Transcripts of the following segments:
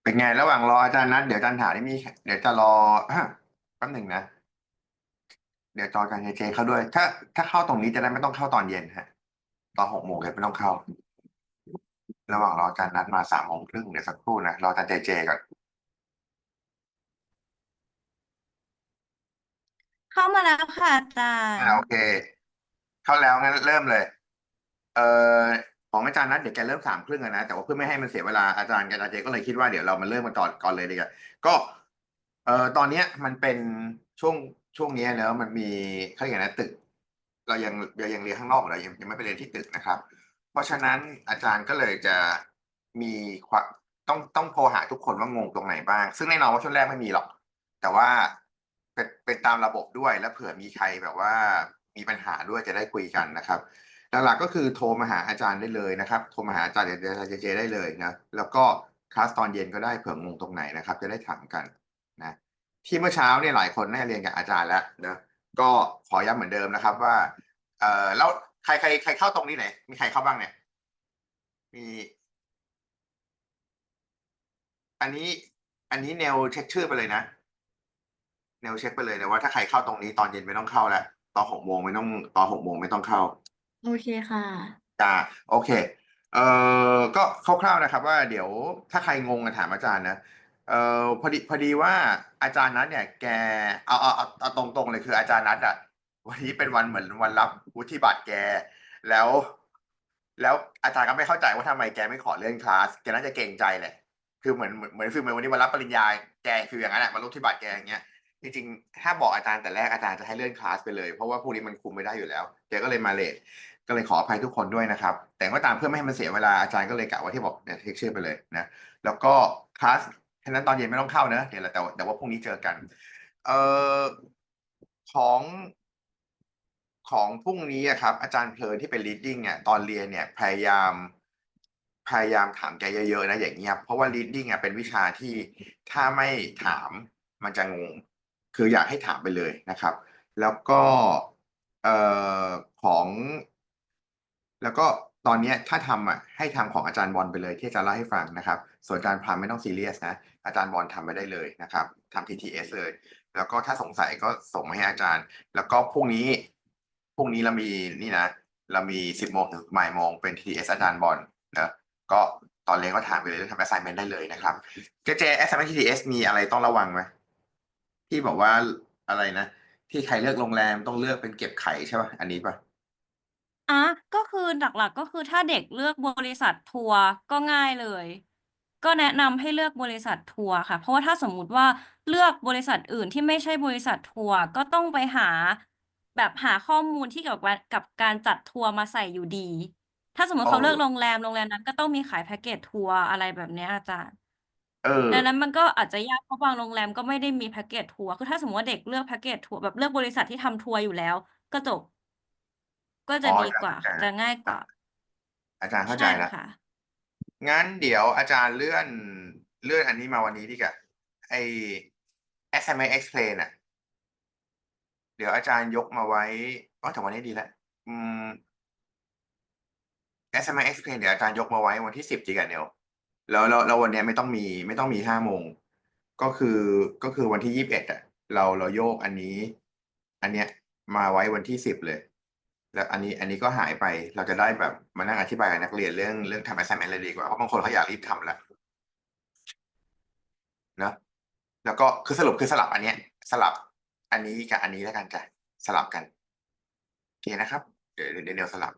เป็นไงระหว่างรออาจารย์นัดเดี๋ยวอาจารย์ถามนี่มีเดี๋ยวจะรอแป๊บหนึ่งนะเดี๋ยวจออาจารย์เจเข้าด้วยถ้าเข้าตรงนี้จะได้ไม่ต้องเข้าตอนเย็นฮะตอน6 โมงเลยไม่ต้องเข้าระหว่างรออาจารย์นัดมา3 โมงครึ่งเดี๋ยวสักครู่นะรออาจารย์เจก่อนเข้ามาแล้วค่ะอาจารย์โอเคเข้าแล้วงั้นเริ่มเลยเอ่อของอาจารย์นัดเดี๋ยวแกเริ่ม3 ครึ่งนะแต่ว่าเพื่อไม่ให้มันเสียเวลาอาจารย์เจก็เลยคิดว่าเดี๋ยวเรามาเริ่มกันก่อนเลยดีกว่าก็ตอนเนี้ยมันเป็นช่วงช่วงเนี้ยเนอะมันมีเขาเรียกไงนะตึกเรายังเรียนข้างนอกอยู่เรายังไม่ไปเรียนที่ตึกนะครับเพราะฉะนั้นอาจารย์ก็เลยจะมีความต้องโทรหาทุกคนว่างงตรงไหนบ้างซึ่งแน่นอนว่าช่วงแรกไม่มีหรอกแต่ว่าเป็นตามระบบด้วยแล้วเผื่อมีใครแบบว่ามีปัญหาด้วยจะได้คุยกันนะครับ หลักๆก็คือโทรมาหาอาจารย์ได้เลยนะครับโทรมาหาอาจารย์เดี๋ยวอาจารย์เจได้เลยนะแล้วก็คลาสตอนเย็นก็ได้เผื่องงตรงไหนนะครับจะได้ถามกันนะที่เมื่อเช้าเนี่ยหลายคนได้เรียนกับอาจารย์แล้วนะก็ขอย้ำเหมือนเดิมนะครับว่าแล้วใครเข้าตรงนี้ไหนมีใครเข้าบ้างเนี่ยมีอันนี้อันนี้แนวเช็คชื่อไปเลยนะแนวเช็คไปเลยนะว่าถ้าใครเข้าตรงนี้ตอนเย็นไม่ต้องเข้าแล้วตอน 6 โมงไม่ต้องตอน 6 โมงไม่ต้องเข้า โอเคค่ะอ่าโอเคเอ่อก็คร่าวๆนะครับว่าเดี๋ยวถ้าใครงงอะถามอาจารย์นะเอ่อพอดีว่าอาจารย์นัทเนี่ยแกเอาตรงๆเลยคืออาจารย์นัทอะวันนี้เป็นวันเหมือนวันรับวุฒิบัตรแกแล้วแล้วอาจารย์ก็ไม่เข้าใจว่าทำไมแกไม่ขอเลื่อนคลาสแกน่าจะเกรงใจแหละคือเหมือนฟีลเหมือนวันนี้วันรับปริญญาแกฟีลอย่างนั้นแหละวันรับวุฒิบัตรแกอย่างเงี้ยจริงๆถ้าบอกอาจารย์แต่แรกอาจารย์จะให้เลื่อนคลาสไปเลยเพราะว่าพวกนี้มันคุมไม่ได้อยู่แล้วแกก็เลยมาเลท ก็เลยขออภัยทุกคนด้วยนะครับแต่ก็ตามเพื่อไม่ให้มันเสียเวลาอาจารย์ก็เลยกะว่าที่บอกเนี่ยเทคชื่อไปเลยนะแล้วก็คลาสฉะนั้นตอนเย็นไม่ต้องเข้าเนอะเดี๋ยวแต่ว่าพรุ่งนี้เจอกันเอ่อของของพรุ่งนี้อะครับอาจารย์เพลินที่เป็น reading เนี่ยตอนเรียนเนี่ยพยายามถามแกเยอะๆนะอย่างเงี้ยเพราะว่า reading อ่ะเป็นวิชาที่ถ้าไม่ถามมันจะงงคืออยากให้ถามไปเลยนะครับแล้วก็เอ่ของแล้วก็ตอนเนี้ยถ้าทำอ่ะให้ทำของอาจารย์บอลไปเลยที่อาจารย์เล่าให้ฟังนะครับส่วนอาจารย์พรามไม่ต้องซีเรียสนะอาจารย์บอลทำไปได้เลยนะครับทำ TTS เลยแล้วก็ถ้าสงสัยก็ส่งมาให้อาจารย์ แล้วก็พรุ่งนี้เรามีนี่นะเรามี10 โมงถึงบ่าย โมงเป็น TS อาจารย์บอลนะก็ตอนเรียนก็ถามไปเลยเรื่องทำ assignment ได้เลยนะครับเจ assignment TTS มีอะไรต้องระวังไหมที่บอกว่าอะไรนะที่ใครเลือกโรงแรมต้องเลือกเป็นเก็บไข่ใช่ป่ะอันนี้ป่ะอ่ะก็คือหลักๆก็คือถ้าเด็กเลือกบริษัททัวร์ก็ง่ายเลยก็แนะนำให้เลือกบริษัททัวร์ค่ะเพราะว่าถ้าสมมุติว่าเลือกบริษัทอื่นที่ไม่ใช่บริษัททัวร์ก็ต้องไปหาแบบหาข้อมูลที่เกี่ยวกับการจัดทัวร์มาใส่อยู่ดีถ้าสมมโอ้ติเขาเลือกโรงแรมนั้นก็ต้องมีขายแพ็กเกจทัวร์อะไรแบบเนี้ยอาจารย์ เออดังนั้นมันก็อาจจะยากเพราะบางโรงแรมก็ไม่ได้มีแพ็กเกจทัวร์คือถ้าสมมติว่าเด็กเลือกแพ็กเกจทัวร์แบบเลือกบริษัทที่ทำทัวร์อยู่แล้วก็จบก็อ๋อจะดีกว่าค่ะจะง่ายกว่าอาจารย์เข้าใจใช่แล้วค่ะงั้นเดี๋ยวอาจารย์เลื่อนอันนี้มาวันนี้ดีกว่าไอ้ SMA explain อ่ะเดี๋ยวอาจารย์ยกมาไว้อ๋อแต่วันนี้ดีแล้วอืม SMA Explain เดี๋ยวอาจารย์ยกมาไว้วันที่ 10จีกันเนียวแล้ววันเนี้ยไม่ต้องมี5 โมงก็คือก็คือวันที่ 21อ่ะเราโยกอันเนี้ยมาไว้วันที่ 10เลยแล้วอันนี้ก็หายไปเราจะได้แบบมานั่งอธิบายกับนักเรียนเรื่องทำ assignment เลยดีกว่าเพราะบางคนเขาอยากรีบทำแล้วนะแล้วก็คือสรุปคือสลับอันเนี้ยสลับอันนี้กับอันนี้แล้วกันจ้ะสลับกันโอเคนะครับเดี๋ยวสลับ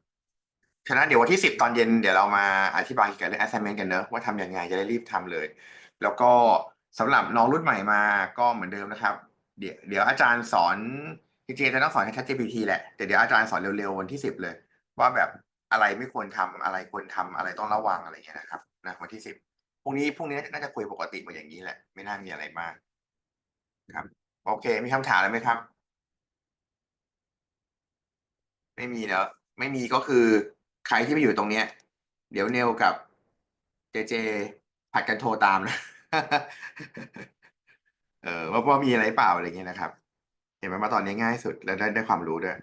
ฉะนั้นเดี๋ยววันที่ 10ตอนเย็นเดี๋ยวเรามาอธิบายเกี่ยวกับเรื่อง assignment กันเนอะว่าทำยังไงจะได้รีบทำเลยแล้วก็สำหรับน้องรุ่นใหม่มาก็เหมือนเดิมนะครับเดี๋ยวอาจารย์สอนจริงๆจะต้องสอนให้ ChatGPT แหละแต่เดี๋ยวอาจารย์สอนเร็วๆวันที่ 10เลยว่าแบบอะไรไม่ควรทำอะไรควรทำอะไรต้องระวังอะไรอย่างเงี้ยนะครับนะวันที่ 10พรุ่งนี้น่าจะคุยปกติเหมือนอย่างนี้แหละไม่น่ามีอะไรมากครับโอเคมีคำถามอะไรไหมครับ ไม่มีแล้วไม่มีก็คือใครที่ไม่อยู่ตรงเนี้ยเดี๋ยวเนลกับเจผัดกันโทรตามนะว่ามีอะไรเปล่าอะไรเงี้ยนะครับเห็นไหมมาตอนนี้ง่ายสุดแล้วได้ความรู้ด้วย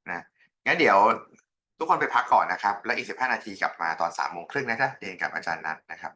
นะงั้นเดี๋ยวทุกคนไปพักก่อนนะครับแล้วอีก15 นาทีกลับมาตอน3 โมงครึ่งนะจ๊ะเรียนกับอาจารย์นัทนะครับ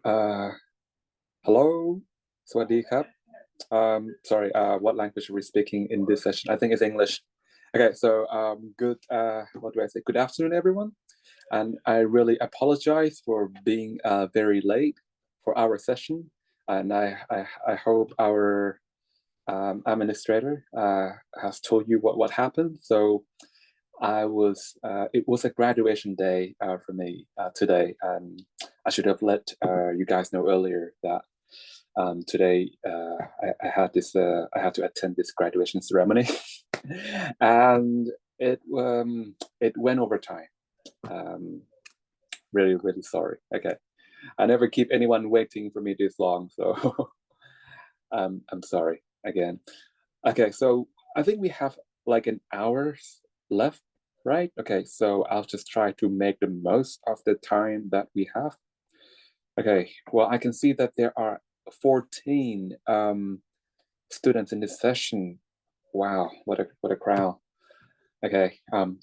Uh, hello, สวัสดีครับ sorry, what language are we speaking in this session? I think it's English. Okay, so good, what do I say? Good afternoon, everyone. And I really apologize for being very late for our session. And I hope our administrator has told you what happened. So it was a graduation day for me today. And I should have let you guys know earlier that today I had to attend this graduation ceremony, and it went over time. Um, really sorry. Okay, I never keep anyone waiting for me this long, so I'm sorry again. Okay, so I think we have like an hour left, right? Okay, so I'll just try to make the most of the time that we have. Okay, well, I can see that there are 14 students in this session. Wow, what a crowd. Okay,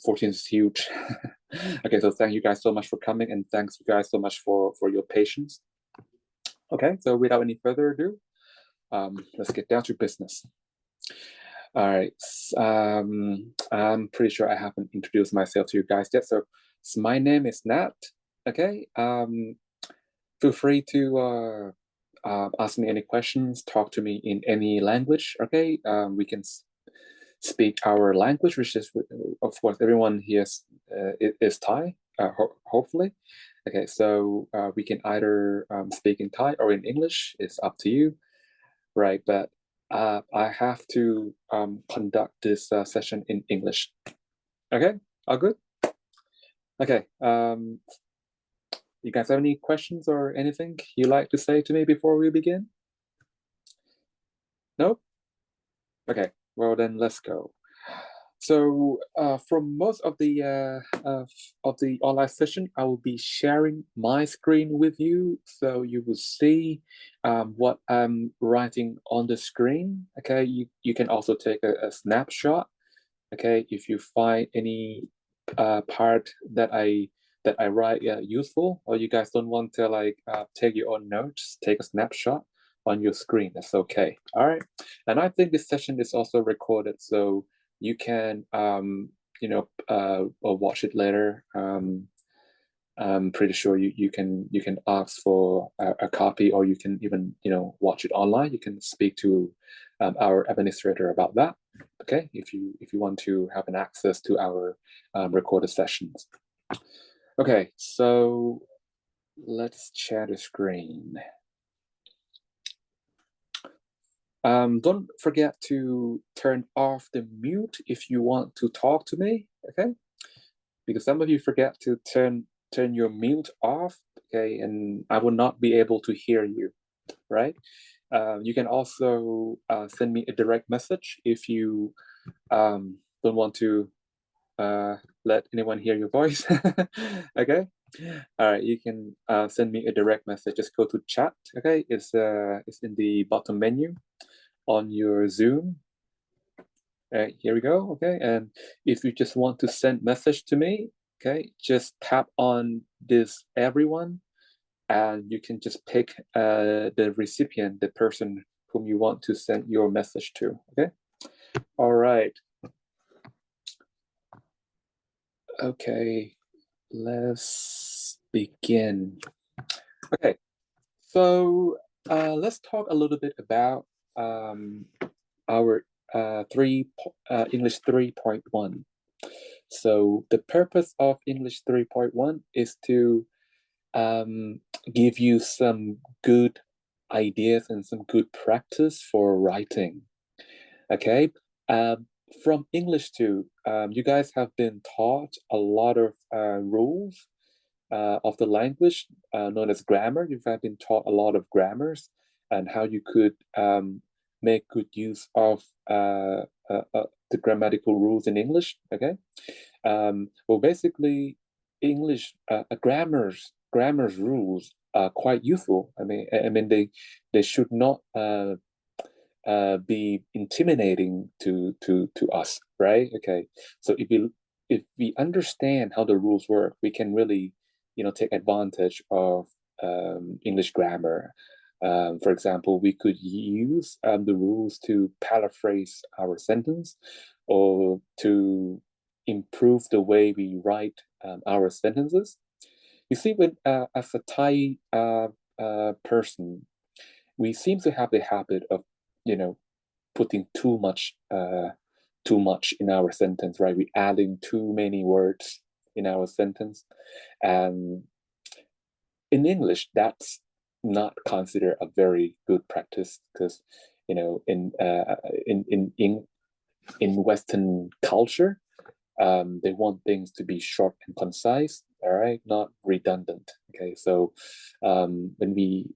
14 is huge. Okay, so thank you guys so much for coming, and thanks you guys so much for your patience. Okay, so without any further ado, let's get down to business. All right, I'm pretty sure I haven't introduced myself to you guys yet. So my name is Nat. Okay, feel free to ask me any questions, talk to me in any language. Okay, we can speak our language, which is, of course, everyone here is Thai, hopefully. Okay, so we can either speak in Thai or in English. It's up to you, right? But I have to conduct this session in English. Okay, all good? Okay, you guys have any questions or anything you like to say to me before we begin? No? Okay, well then let's go. So for most of the online session, I will be sharing my screen with you, so you will see what I'm writing on the screen. Okay, you can also take a snapshot. Okay, if you find any part that I write useful, or you guys don't want to like take your own notes, take a snapshot on your screen. That's okay. All right, and I think this session is also recorded, so you can or watch it later. I'm pretty sure you can ask for a copy, or you can even watch it online. You can speak to our administrator about that. Okay, if you want to have an access to our recorded sessions. Okay, so let's share the screen. Don't forget to turn off the mute if you want to talk to me. Okay, because some of you forget to turn your mute off. Okay, and I will not be able to hear you. Right? You can also send me a direct message if you don't want to let anyone hear your voice. Okay. All right. You can send me a direct message. Just go to chat. Okay. It's in the bottom menu on your Zoom. Here we go. Okay. And if you just want to send message to me, okay, just tap on this everyone, and you can just pick the recipient, the person whom you want to send your message to. Okay. All right. Okay. Let's begin. Okay. So let's talk a little bit about our English 3.1. So the purpose of English 3.1 is to give you some good ideas and some good practice for writing. Okay. From English 2, you guys have been taught a lot of rules of the language known as grammar. You've been taught a lot of grammars and how you could make good use of the grammatical rules in English. Okay. Well, basically, English grammars rules are quite useful. I mean they should not be intimidating to us, right? Okay, so if we understand how the rules work, we can really take advantage of English grammar. For example, we could use the rules to paraphrase our sentence or to improve the way we write our sentences. You see, when as a Thai person, we seem to have the habit of, putting too much in our sentence, right? We adding too many words in our sentence, and in English, that's not considered a very good practice because, in Western culture, they want things to be short and concise, all right, not redundant. Okay, so when we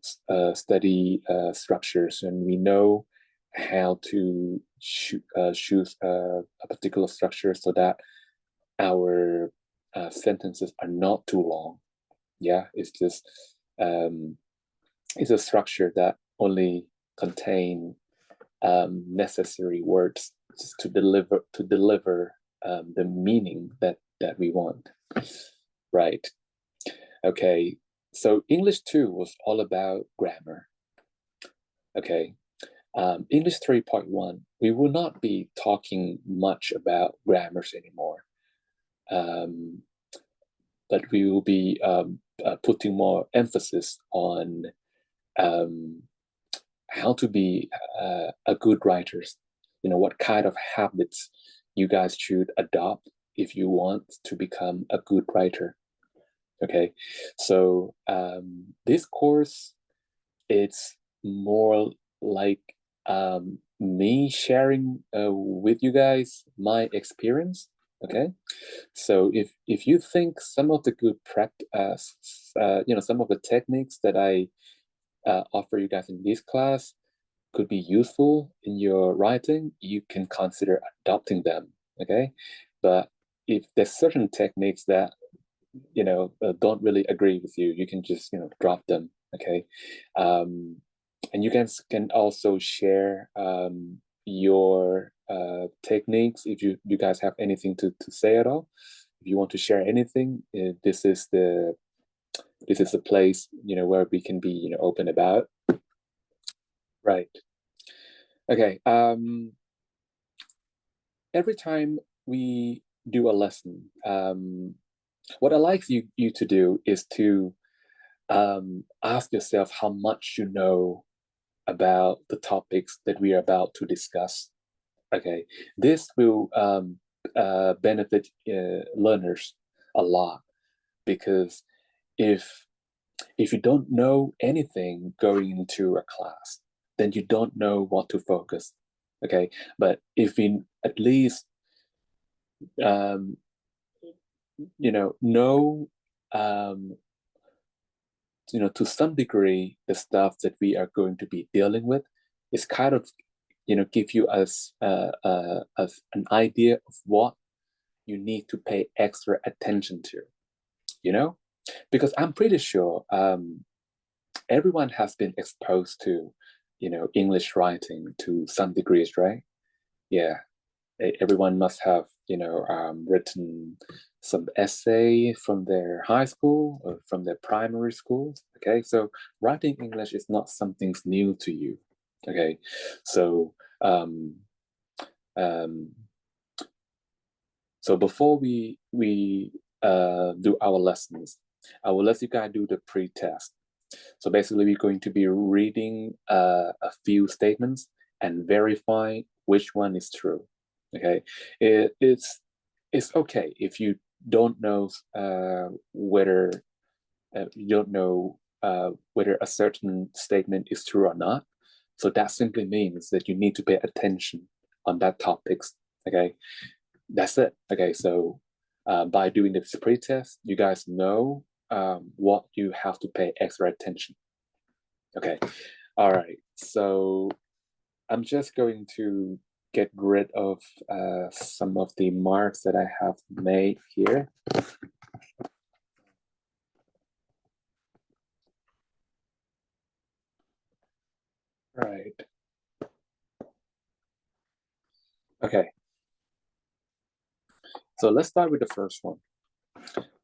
study structures and we know how to choose a particular structure so that our sentences are not too long. Yeah, it's just it's a structure that only contain necessary words just to deliver the meaning that we want. Right. Okay. So English 2 was all about grammar. Okay. English 3.1, we will not be talking much about grammars anymore. But we will be putting more emphasis on how to be a good writer. What kind of habits you guys should adopt if you want to become a good writer. Okay, so this course, it's more like me sharing with you guys my experience. Okay, so if you think some of the good practice, some of the techniques that I offer you guys in this class could be useful in your writing, you can consider adopting them. Okay, but if there's certain techniques that don't really agree with you, you can just drop them. Okay, and you guys can also share your techniques if you guys have anything to say at all. If you want to share anything, this is the place where we can be open about. Right. Okay. Every time we do a lesson, what I like you to do is to ask yourself how much you know about the topics that we are about to discuss. Okay, this will benefit learners a lot, because if you don't know anything going into a class, then you don't know what to focus. Okay, but if we at least know to some degree the stuff that we are going to be dealing with, is kind of give you us an idea of what you need to pay extra attention to, because I'm pretty sure everyone has been exposed to English writing to some degrees, right? Yeah, everyone must have written some essay from their high school or from their primary school. Okay, so writing English is not something new to you. Okay, so so before we do our lessons, I will let you guys do the pre-test. So basically, we're going to be reading a few statements and verify which one is true. Okay, it's okay if you don't know whether whether a certain statement is true or not. So that simply means that you need to pay attention on that topics. Okay, that's it. Okay, so by doing this pre-test, you guys know what you have to pay extra attention. Okay, all right. So I'm just going to get rid of some of the marks that I have made here. Right. Okay. So let's start with the first one.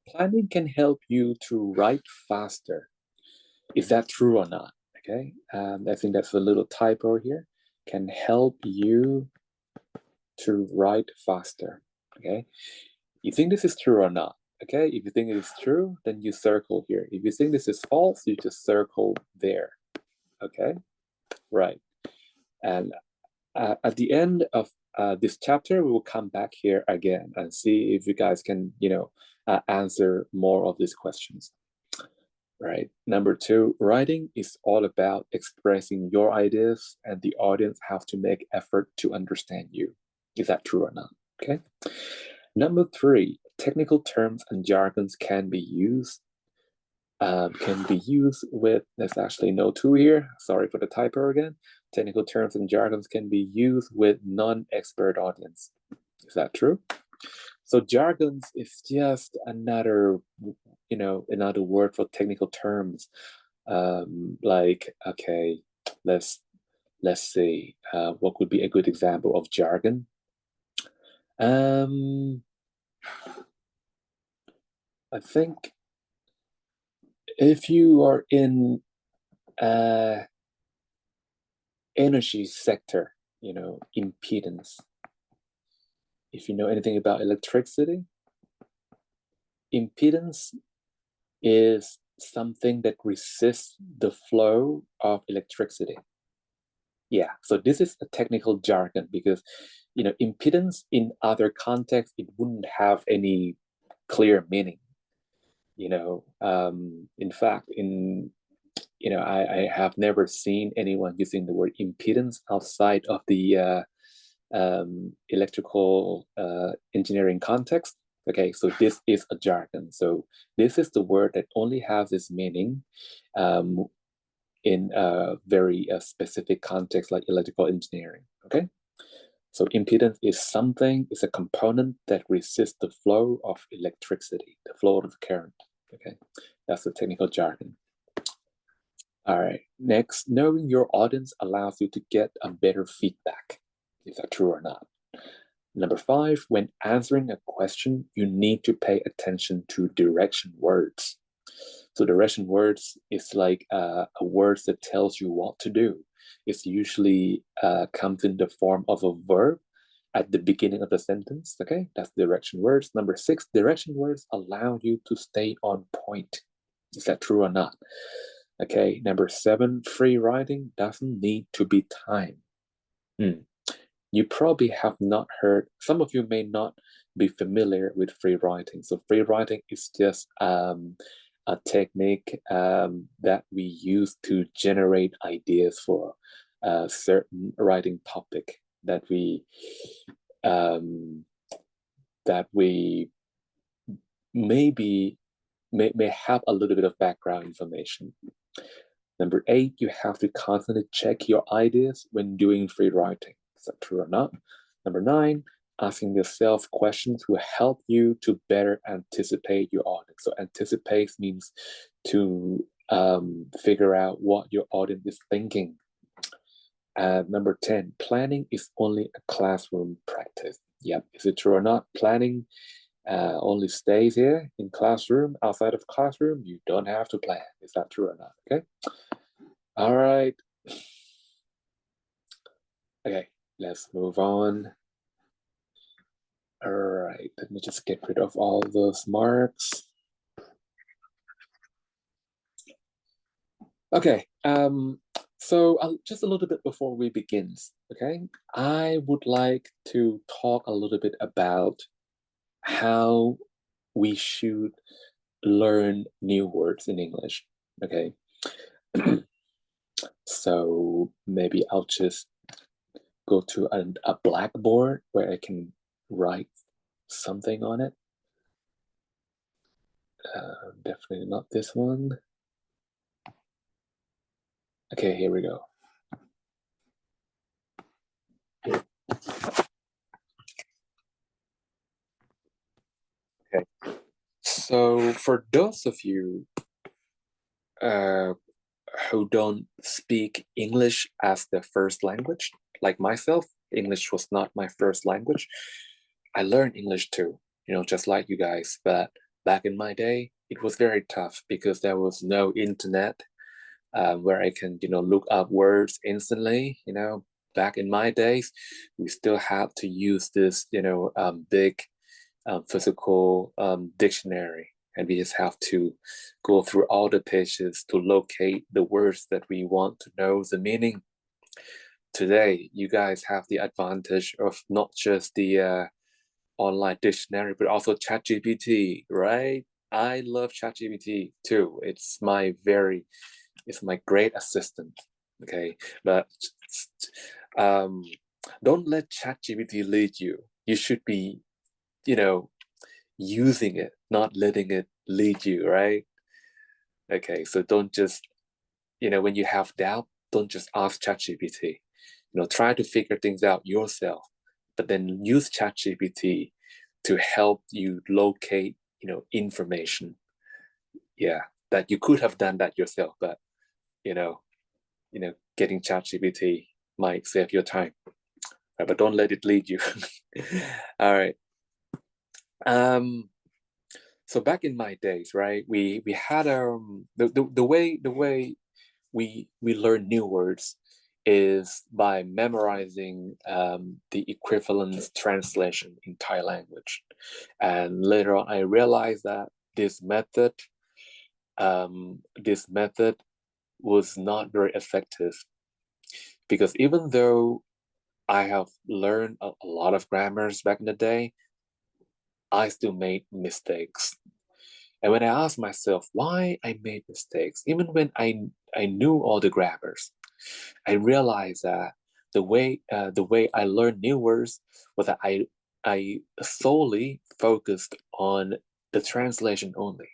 Planning can help you to write faster. Is that true or not? Okay, I think that's a little typo here. Can help you to write faster. Okay, you think this is true or not? Okay, if you think it is true, then you circle here. If you think this is false, you just circle there. Okay, right. And at the end of this chapter, we will come back here again and see if you guys can, answer more of these questions. Right. Number 2, writing is all about expressing your ideas, and the audience have to make effort to understand you. Is that true or not? Okay. Number 3, technical terms and jargons can be used with, there's actually no 2 here. Sorry for the typo again. Technical terms and jargons can be used with non-expert audience. Is that true? So jargons is just another word for technical terms. Like, okay, let's see, what could be a good example of jargon? I think if you are in energy sector, impedance. If you know anything about electricity, impedance is something that resists the flow of electricity. Yeah, so this is a technical jargon because, impedance in other contexts, it wouldn't have any clear meaning. In fact, I have never seen anyone using the word impedance outside of the electrical engineering context. Okay, so this is a jargon. So this is the word that only has this meaning in a very specific context like electrical engineering. Okay, so impedance is a component that resists the flow of electricity, the flow of current. Okay, that's the technical jargon. All right, next, knowing your audience allows you to get a better feedback. Is that true or not? Number 5, when answering a question, you need to pay attention to direction words. So direction words is like a word that tells you what to do. It's usually comes in the form of a verb at the beginning of the sentence. Okay, that's direction words. Number 6, direction words allow you to stay on point. Is that true or not? Okay, number 7, free writing doesn't need to be timed. You probably have not heard, some of you may not be familiar with free writing. So free writing is just a technique that we use to generate ideas for a certain writing topic that we maybe may have a little bit of background information. Number 8, you have to constantly check your ideas when doing free writing. Is that true or not? Number 9, asking yourself questions will help you to better anticipate your audience. So anticipate means to figure out what your audience is thinking. Number 10, planning is only a classroom practice. Yep, is it true or not? Planning only stays here in classroom. Outside of classroom, you don't have to plan. Is that true or not? Okay. All right. Okay, let's move on. All right, let me just get rid of all those marks. Okay, so just a little bit before we begin, okay, I would like to talk a little bit about how we should learn new words in English, okay? So maybe I'll just go to a blackboard where I can write something on it. Definitely not this one. Okay, here we go. Okay, so for those of you who don't speak English as their first language, like myself, English was not my first language. I learned English too, just like you guys, but back in my day, it was very tough because there was no internet. where I can, look up words instantly. Back in my days, we still had to use this, big physical dictionary, and we just have to go through all the pages to locate the words that we want to know the meaning. Today, you guys have the advantage of not just the online dictionary, but also ChatGPT, right? I love ChatGPT too. It's my great assistant. Okay, but um, don't let ChatGPT lead you. You should be, using it, not letting it lead you, right? Okay, so don't just, when you have doubt, don't just ask ChatGPT. Try to figure things out yourself, but then use ChatGPT to help you locate, information. Yeah, that you could have done that yourself, but you know, getting ChatGPT might save your time, but don't let it lead you. All right. So back in my days, right, we had the way we learn new words is by memorizing the equivalent translation in Thai language. And later on, I realized that this method was not very effective, because even though I have learned a lot of grammars back in the day, I still made mistakes. And when I asked myself why I made mistakes, even when I knew all the grammars, I realized that the way I learned new words was that I solely focused on the translation only.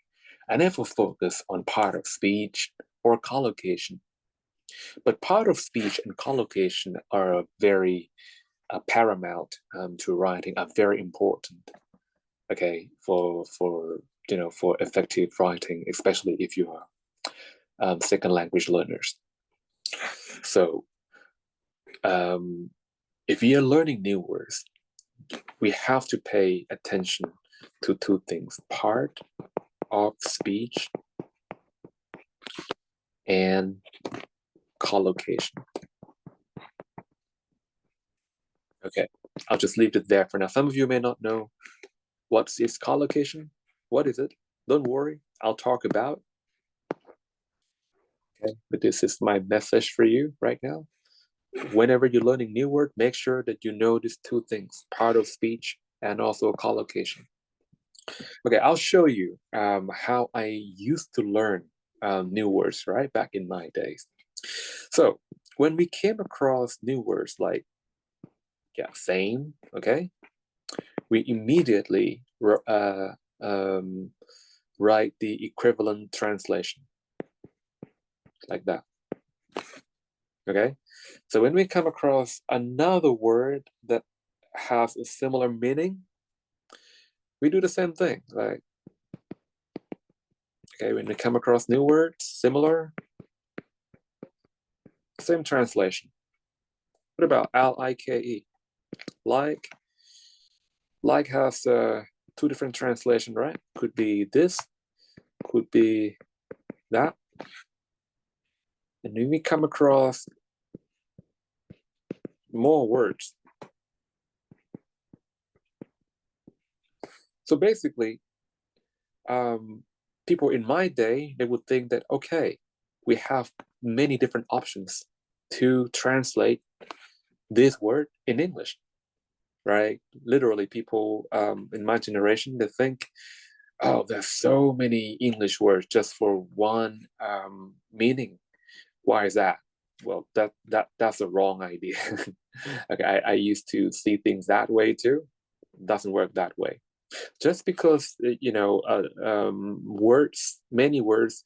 I never focused on part of speech or collocation. But part of speech and collocation are very paramount to writing, are very important. Okay, for effective writing, especially if you are second language learners. So if we are learning new words, we have to pay attention to two things: part of speech and collocation. Okay, I'll just leave it there for now. Some of you may not know what is collocation. What is it? Don't worry, I'll talk about. Okay, but this is my message for you right now. Whenever you're learning new word, make sure that you know these two things: part of speech and also collocation. Okay, I'll show you how I used to learn new words, right, back in my days. So when we came across new words like, same, okay, we immediately write the equivalent translation like that. Okay, so when we come across another word that has a similar meaning, we do the same thing. Like, okay, when we come across new words, similar, same translation. What about like? Like has two different translation, right? Could be this, could be that. And when we come across more words. So basically, people in my day, they would think that, okay, we have many different options to translate this word in English, right? Literally, people in my generation, they think, oh, there's so many English words just for one meaning. Why is that? Well, that's a wrong idea. Okay, I used to see things that way too. It doesn't work that way. Just because many words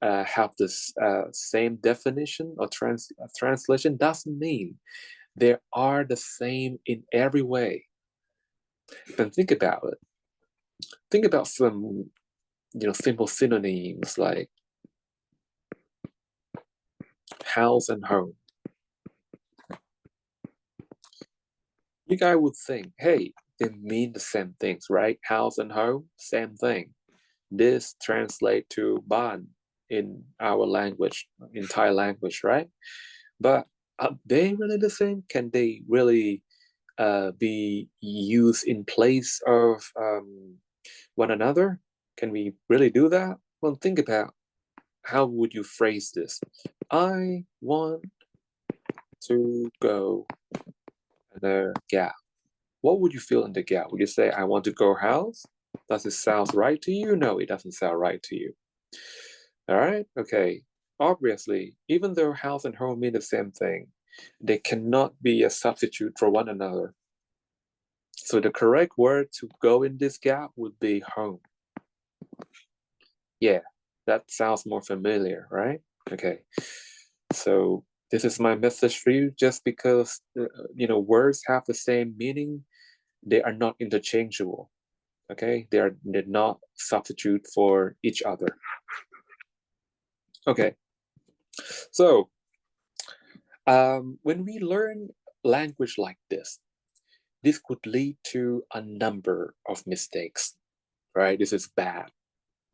have this same definition or translation doesn't mean they are the same in every way. Then think about it. Think about some simple synonyms like house and home. You guys would think, hey, they mean the same things, right? House and home, same thing. This translate to ban. in our language, in Thai language, right? But are they really the same? Can they really be used in place of one another? Can we really do that? Well, think about how would you phrase this? I want to go in the gap. What would you feel in the gap? Would you say, I want to go house? Does it sound right to you? No, it doesn't sound right to you. All right, okay. Obviously, even though house and home mean the same thing, they cannot be a substitute for one another. So the correct word to go in this gap would be home. Yeah, that sounds more familiar, right? Okay. So this is my message for you. Just because words have the same meaning, they are not interchangeable. Okay, they're not substitute for each other. Okay, so when we learn language like this could lead to a number of mistakes, right? This is bad,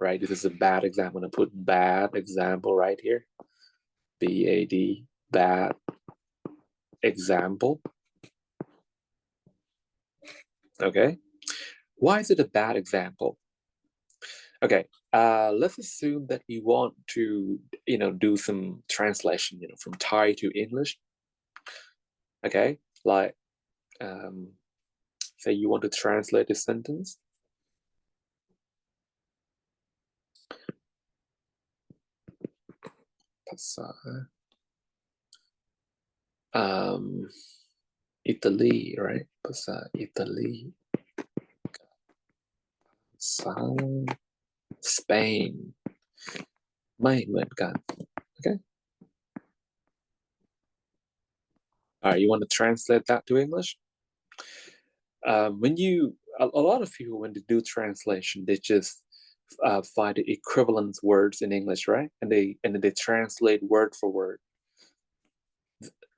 right? This is a bad example. I'm gonna put bad example right here. B-A-D, bad example. Okay, why is it a bad example? Okay, let's assume that we want to, do some translation, from Thai to English. Okay, like, say you want to translate a sentence. Italy, right? Italy. Spain ไม่เหมือนกัน okay all right, you want to translate that to English. When you a lot of people, when they do translation, they just find the equivalent words in English, right? And then they translate word for word,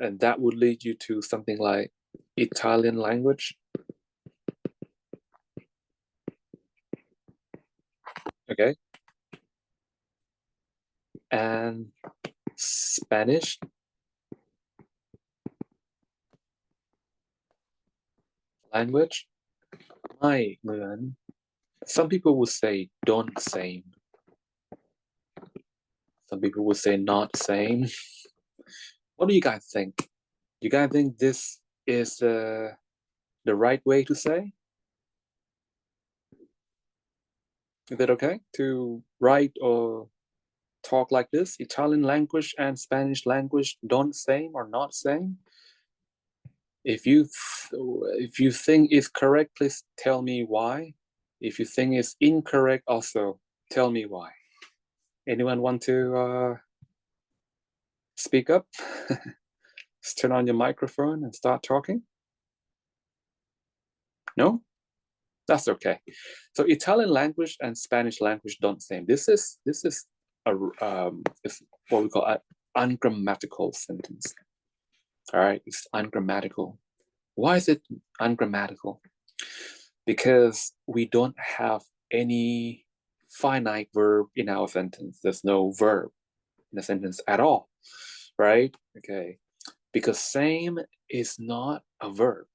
and that would lead you to something like Italian language. Okay, and Spanish language ไม่เหมือน some people would say don't same, some people would say not same. What do you guys think? You guys think this is the right way to say? Is it okay to write or talk like this? Italian language and Spanish language don't same or not same? If you think it's correct, please tell me why. If you think it's incorrect, also tell me why. Anyone want to speak up? Just turn on your microphone and start talking. No? That's okay. So Italian language and Spanish language don't same. This is it's what we call an ungrammatical sentence. All right, it's ungrammatical. Why is it ungrammatical? Because we don't have any finite verb in our sentence. There's no verb in the sentence at all, right? Okay, because same is not a verb.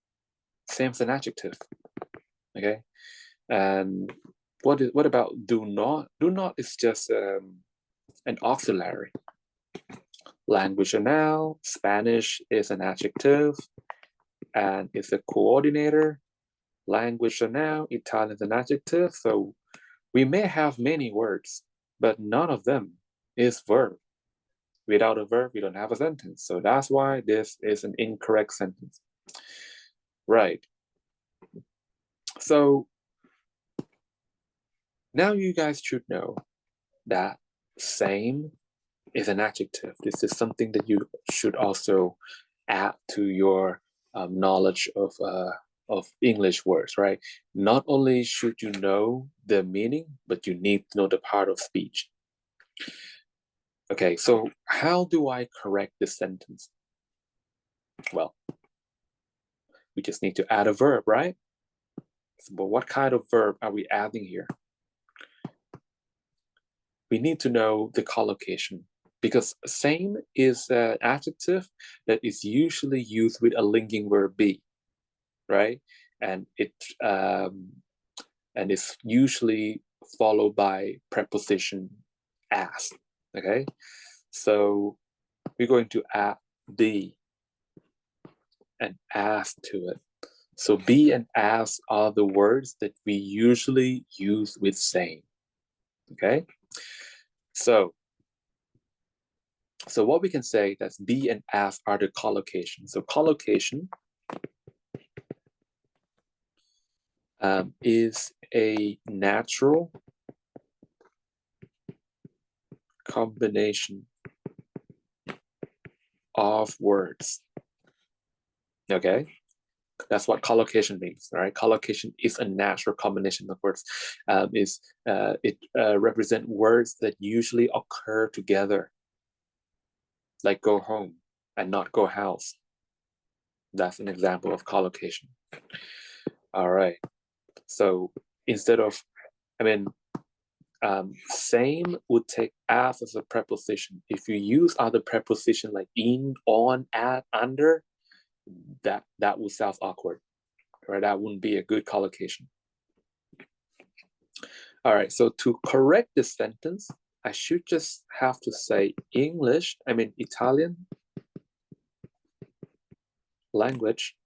Same is an adjective. Okay, and what about do not? Do not is just an auxiliary. Language a noun, Spanish is an adjective, and it's a coordinator. Language a noun, Italian is an adjective. So we may have many words, but none of them is verb. Without a verb, we don't have a sentence. So that's why this is an incorrect sentence. Right. So now you guys should know that same is an adjective. This is something that you should also add to your knowledge of English words, right? Not only should you know the meaning, but you need to know the part of speech. Okay, so how do I correct this sentence? Well, we just need to add a verb, right? But what kind of verb are we adding here? we need to know the collocation, because same is an adjective that is usually used with a linking verb be, right? And it's usually followed by preposition as. Okay, so we're going to add be and as to it. So be and as are the words that we usually use with same. Okay, so what we can say that be and as are the collocation. So collocation is a natural combination of words. Okay, that's what collocation means. All right, collocation is a natural combination of words. It represent words that usually occur together, like go home and not go house. That's an example of collocation. All right, so instead of, same would take as a preposition. If you use other preposition like in, on, at, under, that would sound awkward, right? That wouldn't be a good collocation. All right, so to correct this sentence, I should just have to say Italian language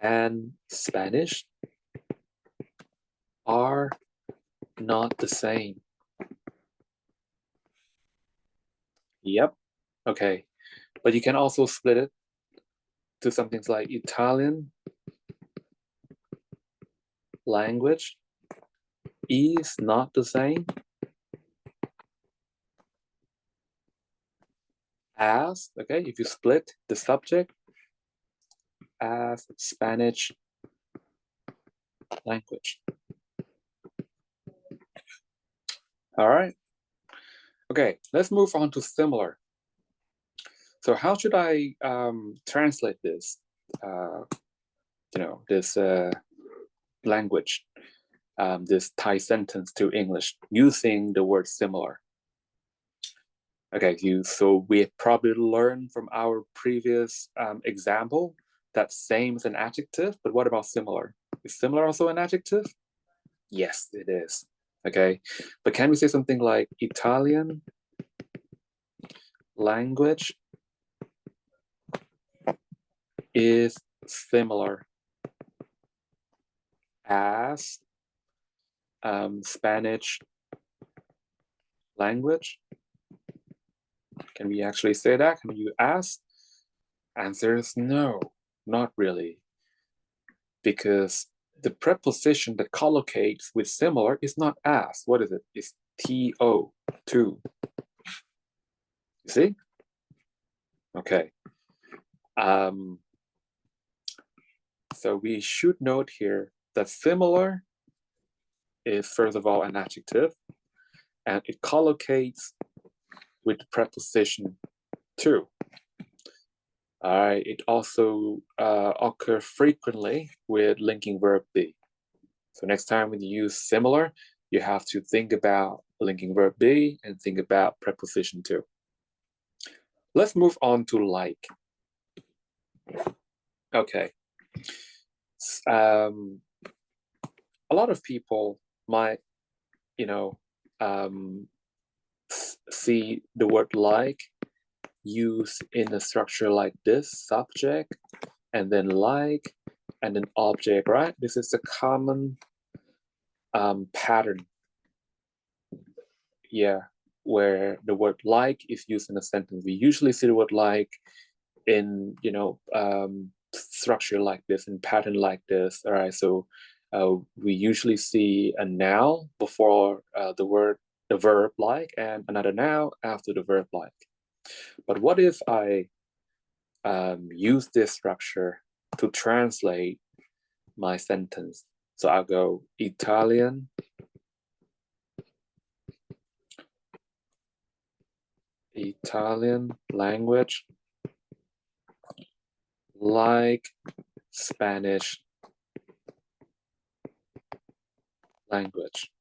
and Spanish are not the same. Yep, okay. But you can also split it to something like Italian language is not the same as, okay, if you split the subject as Spanish language. All right. Okay, let's move on to similar. So how should I translate this, this language, this Thai sentence to English using the word similar? Okay, so we probably learned from our previous example that same is an adjective, but what about similar? Is similar also an adjective? Yes, it is. Okay, but can we say something like Italian language is similar as Spanish language? Can we actually say that? Can you ask? Answer is no, not really. Because the preposition that collocates with similar is not as. What is it? It's to, to. You see? Okay. So we should note here that similar is first of all an adjective, and it collocates with the preposition to. It also occurs frequently with linking verb be. So next time when you use similar, you have to think about linking verb be and think about preposition to. Let's move on to like. Okay. A lot of people might, see the word like used in a structure like this, subject, and then like, and then object, right? This is a common pattern. Yeah, where the word like is used in a sentence. We usually see the word like in, structure like this, in pattern like this, all right? So we usually see a noun before the verb like, and another noun after the verb like. But what if I use this structure to translate my sentence? So I'll go Italian language like Spanish language.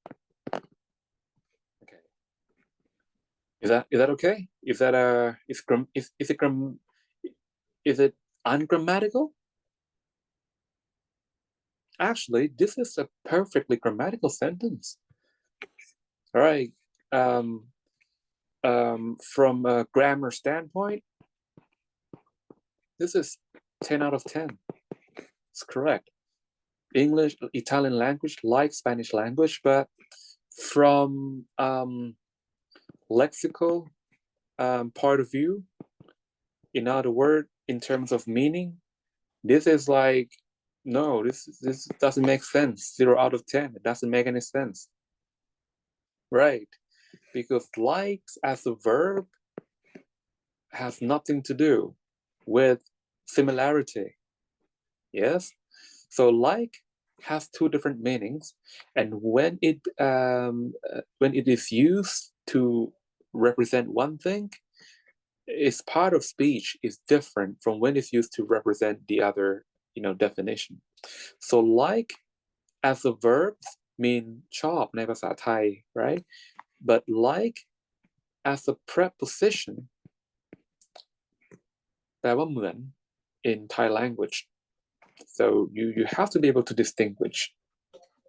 Is that okay? Is that is it ungrammatical? Actually, this is a perfectly grammatical sentence. All right. From a grammar standpoint, this is 10 out of 10. It's correct. English, Italian language, like Spanish language, but from lexical point of view, in other words, in terms of meaning, this is like, no, this doesn't make sense. 0 out of 10. It doesn't make any sense. Right. Because likes as a verb has nothing to do with similarity. Yes. So like has two different meanings, and when it is used to represent one thing, its part of speech is different from when it's used to represent the other, definition. So like as a verb mean ชอบในภาษาไทย right? But like as a preposition แปลว่าเหมือน in Thai language. So you have to be able to distinguish.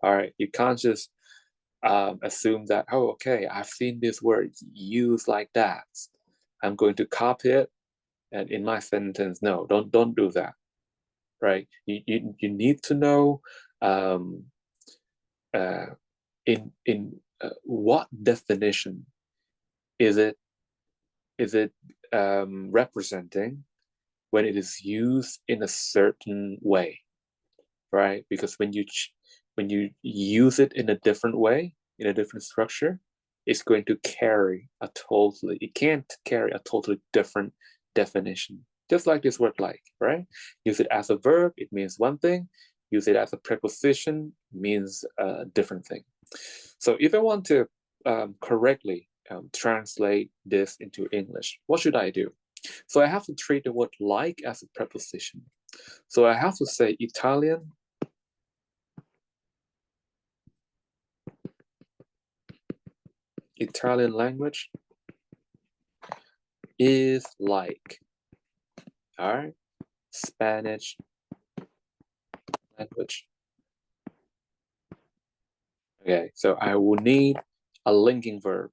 All right, you can't just assume that, oh, okay, I've seen this word used like that, I'm going to copy it and in my sentence. No, don't do that. Right? You need to know in what definition is it representing when it is used in a certain way, right? Because when you use it in a different way, in a different structure, it's going to carry it can't carry a totally different definition. Just like this word like, right? Use it as a verb, it means one thing. Use it as a preposition, means a different thing. So if I want to correctly translate this into English, what should I do? So I have to treat the word like as a preposition. So I have to say Italian language is like, all right, Spanish language. Okay, so I will need a linking verb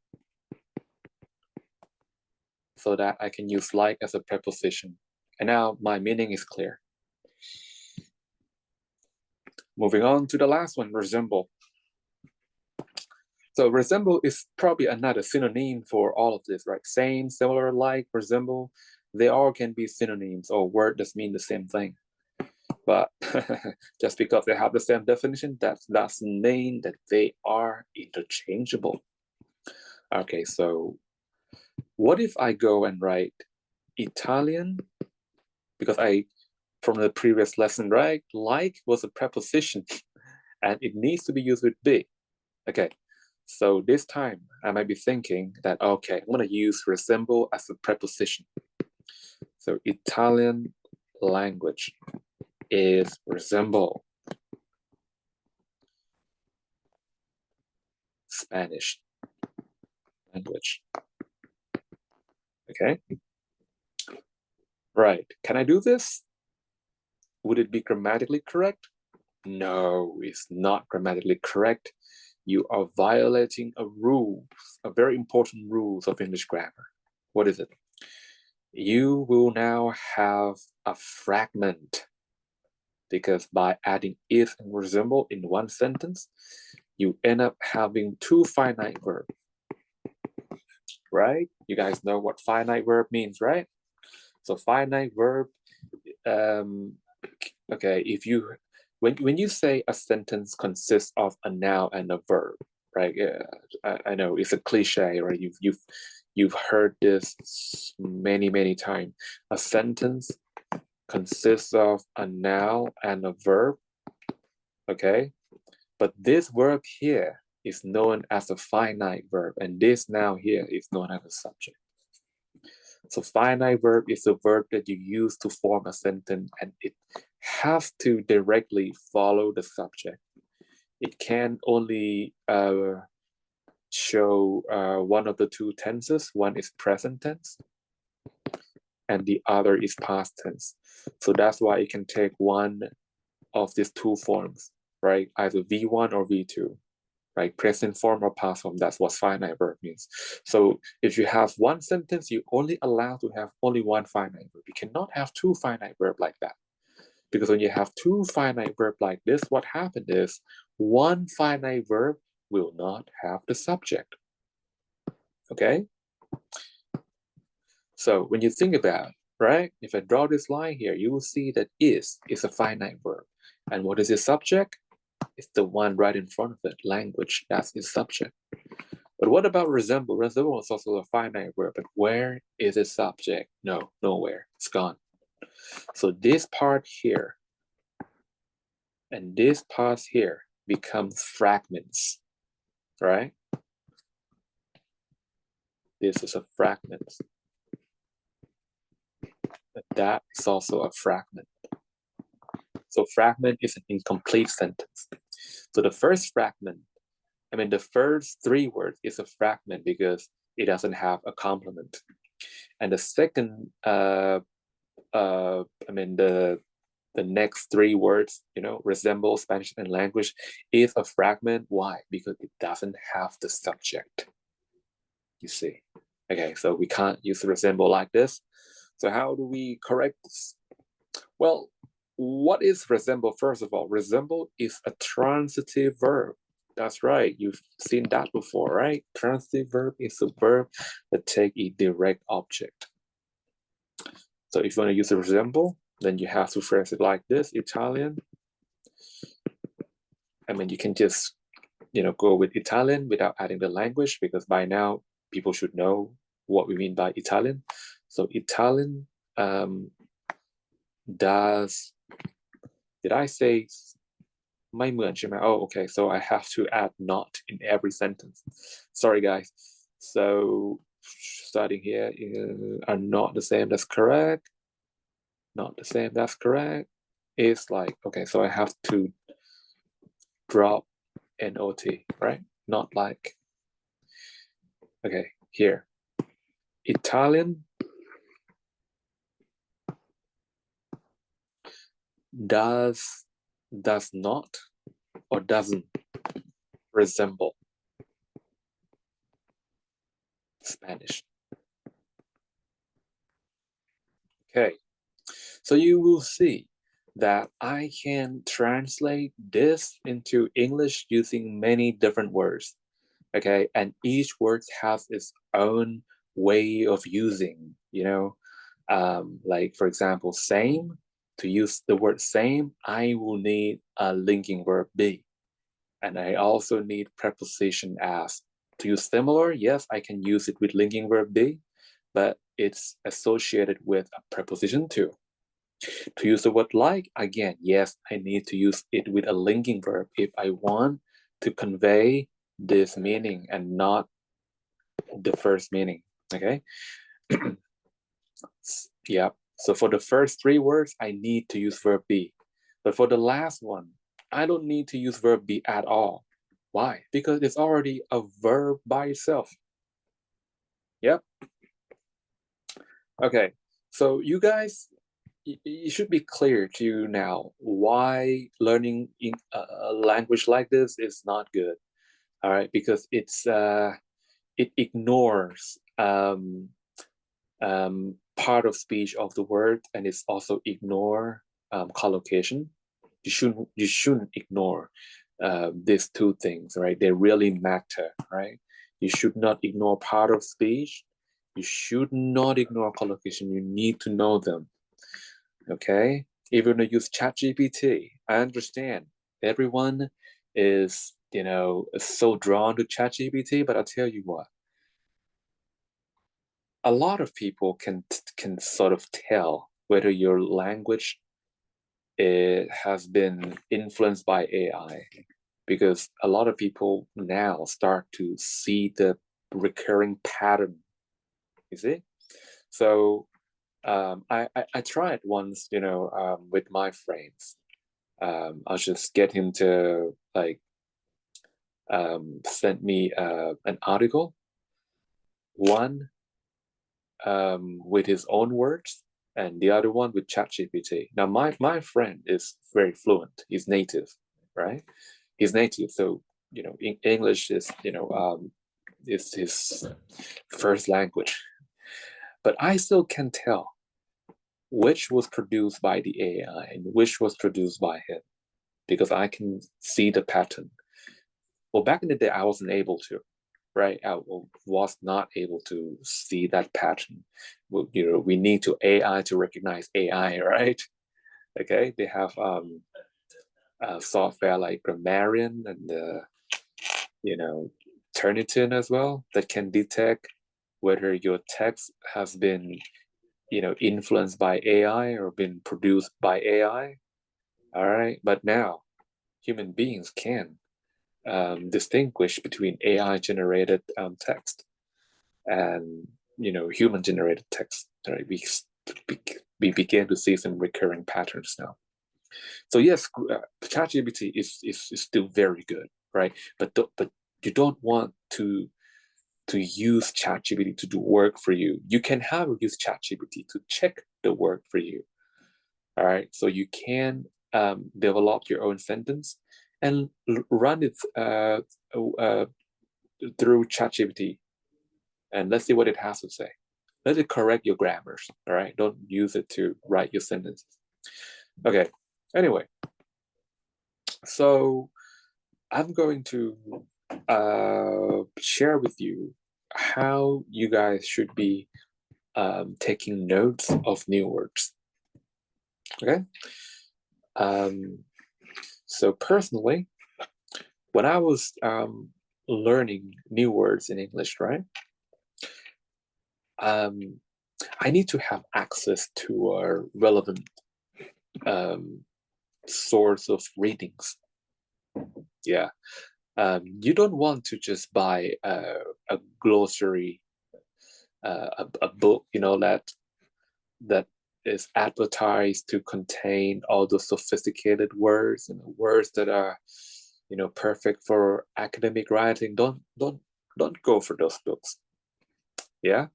so that I can use like as a preposition. And now my meaning is clear. Moving on to the last one, resemble. So resemble is probably another synonym for all of this, right? Same, similar, like, resemble. They all can be synonyms or words that mean the same thing. But just because they have the same definition, that doesn't mean that they are interchangeable. Okay, so what if I go and write Italian? Because from the previous lesson, right? Like was a preposition and it needs to be used with be. Okay, so this time I might be thinking that, okay, I'm going to use resemble as a preposition. So Italian language is resemble Spanish language. Okay. Right. Can I do this? Would it be grammatically correct? No, it's not grammatically correct. You are violating a very important rules of English grammar. What is it? You will now have a fragment, because by adding is and resemble in one sentence, you end up having two finite verbs, right? You guys know what finite verb means, right? So finite verb, okay, when you say a sentence consists of a noun and a verb, right? I know it's a cliche, right? You've heard this many times. A sentence consists of a noun and a verb, okay? But this verb here is known as a finite verb, and this noun here is known as a subject. So finite verb is a verb that you use to form a sentence, and it has to directly follow the subject. It can only show one of the two tenses. One is present tense and the other is past tense. So that's why it can take one of these two forms, right? Either V1 or V2, right? Present form or past form. That's what finite verb means. So if you have one sentence, you only allow to have only one finite verb. You cannot have two finite verb like that. Because when you have two finite verb like this, what happened is one finite verb will not have the subject. Okay? So when you think about it, right? If I draw this line here, you will see that is a finite verb. And what is its subject? It's the one right in front of it, language, that's its subject. But what about resemble? Resemble is also a finite verb, but where is its subject? No, nowhere, it's gone. So this part here and this part here becomes fragments, right? This is a fragment. That is also a fragment. So fragment is an incomplete sentence. So the first fragment, the first three words is a fragment because it doesn't have a complement. And the second, the next three words, resemble, Spanish, and language is a fragment. Why? Because it doesn't have the subject. You see? Okay, so we can't use resemble like this. So how do we correct this? Well, what is resemble? First of all, resemble is a transitive verb. That's right. You've seen that before, right? Transitive verb is a verb that take a direct object. So if you want to use a resemble, then you have to phrase it like this, Italian. You can just, go with Italian without adding the language, because by now people should know what we mean by Italian. So Italian does, did I say ไม่เหมือนใช่ไหม? Oh, okay. So I have to add not in every sentence. Sorry, guys. So starting here are not the same. That's correct. Not the same. That's correct. It's like, okay, so I have to drop not, right? Not like. Okay, here. Italian does not or doesn't resemble Spanish. Okay, so you will see that I can translate this into English using many different words. Okay, and each word has its own way of using, like for example, same. To use the word same, I will need a linking verb be. And I also need preposition as. To use similar, yes, I can use it with linking verb be, but it's associated with a preposition to. To use the word like, again, yes, I need to use it with a linking verb if I want to convey this meaning and not the first meaning, okay? Yeah, so for the first three words, I need to use verb be. But for the last one, I don't need to use verb be at all. Why? Because it's already a verb by itself. Yep. Okay, so you guys, it should be clear to you now why learning in a language like this is not good. All right, because it ignores part of speech of the word, and it's also ignore collocation. You shouldn't ignore these two things, right? They really matter, right? You should not ignore part of speech. You should not ignore collocation. You need to know them. Okay, even to use ChatGPT, I understand everyone is so drawn to ChatGPT, but I'll tell you what, a lot of people can sort of tell whether your language has been influenced by AI, because a lot of people now start to see the recurring pattern. You see, so I tried once, with my friends. I'll just get him to sent me an article, one with his own words, and the other one with ChatGPT. Now, my friend is very fluent. He's native, right? He's native, so English is is his first language. But I still can tell which was produced by the AI and which was produced by him because I can see the pattern. Well, back in the day, I wasn't able to, right? I was not able to see that pattern. Well, we need to AI to recognize AI, right? Okay, they have software like Grammarian and Turnitin as well that can detect whether your text has been influenced by AI or been produced by AI. All right, but now human beings can distinguish between AI generated text and human generated text. Right? We begin to see some recurring patterns now. So yes, ChatGPT is still very good, right? But you don't want to use ChatGPT to do work for you. You can use ChatGPT to check the work for you. All right, so you can develop your own sentence and run it through ChatGPT, and let's see what it has to say. Let it correct your grammars. All right, don't use it to write your sentences. Okay. Anyway, so I'm going to share with you how you guys should be taking notes of new words. Okay. So personally, when I was learning new words in English, right? I need to have access to a relevant source of readings. Yeah. You don't want to just buy a glossary, a book, that is advertised to contain all the sophisticated words and words that are, perfect for academic writing. Don't go for those books. Yeah.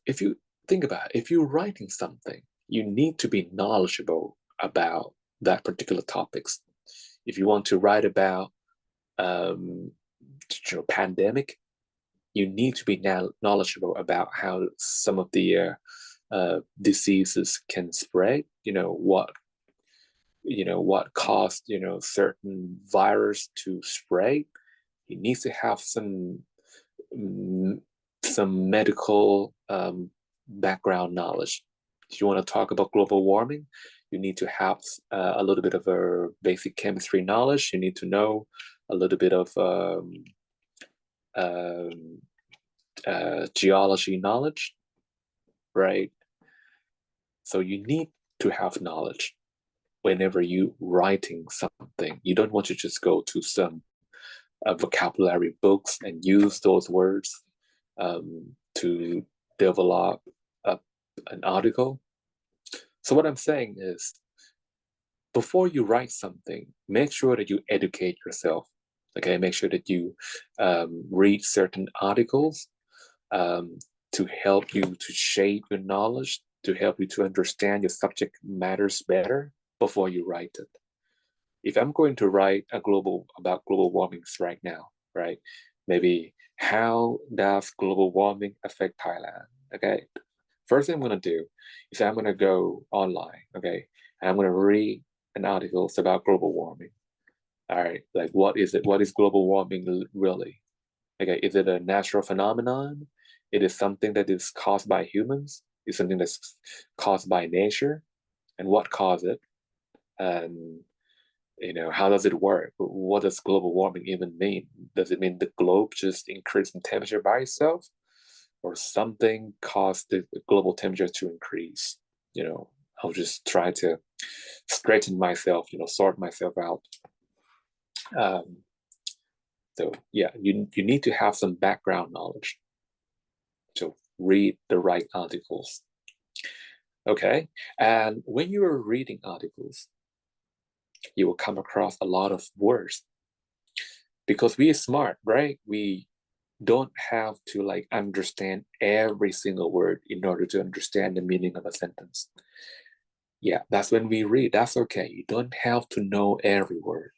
If you think about it, if you're writing something, you need to be knowledgeable about that particular topics. If you want to write about pandemic, you need to be knowledgeable about how some of the diseases can spread. What caused certain virus to spread. You need to have some medical background knowledge. If you want to talk about global warming, you need to have a little bit of a basic chemistry knowledge. You need to know a little bit of geology knowledge, right? So you need to have knowledge whenever you writing something. You don't want to just go to some vocabulary books and use those words to develop an article. So what I'm saying is, before you write something, make sure that you educate yourself. Okay, make sure that you read certain articles to help you to shape your knowledge, to help you to understand your subject matters better before you write it. If I'm going to write about global warming right now, right? Maybe how does global warming affect Thailand? Okay. First thing I'm going to do is I'm going to go online, okay? And I'm going to read an article about global warming. All right. Like, what is it? What is global warming really? Okay. Is it a natural phenomenon? It is something that is caused by humans? Is something that's caused by nature? And what caused it? And how does it work? What does global warming even mean? Does it mean the globe just increased in temperature by itself, or something caused the global temperature to increase? I'll just try to straighten myself, sort myself out. So yeah, you need to have some background knowledge to read the right articles. Okay, and when you are reading articles, you will come across a lot of words because we are smart, right? We don't have to like understand every single word in order to understand the meaning of a sentence. Yeah, that's when we read. That's okay. You don't have to know every word.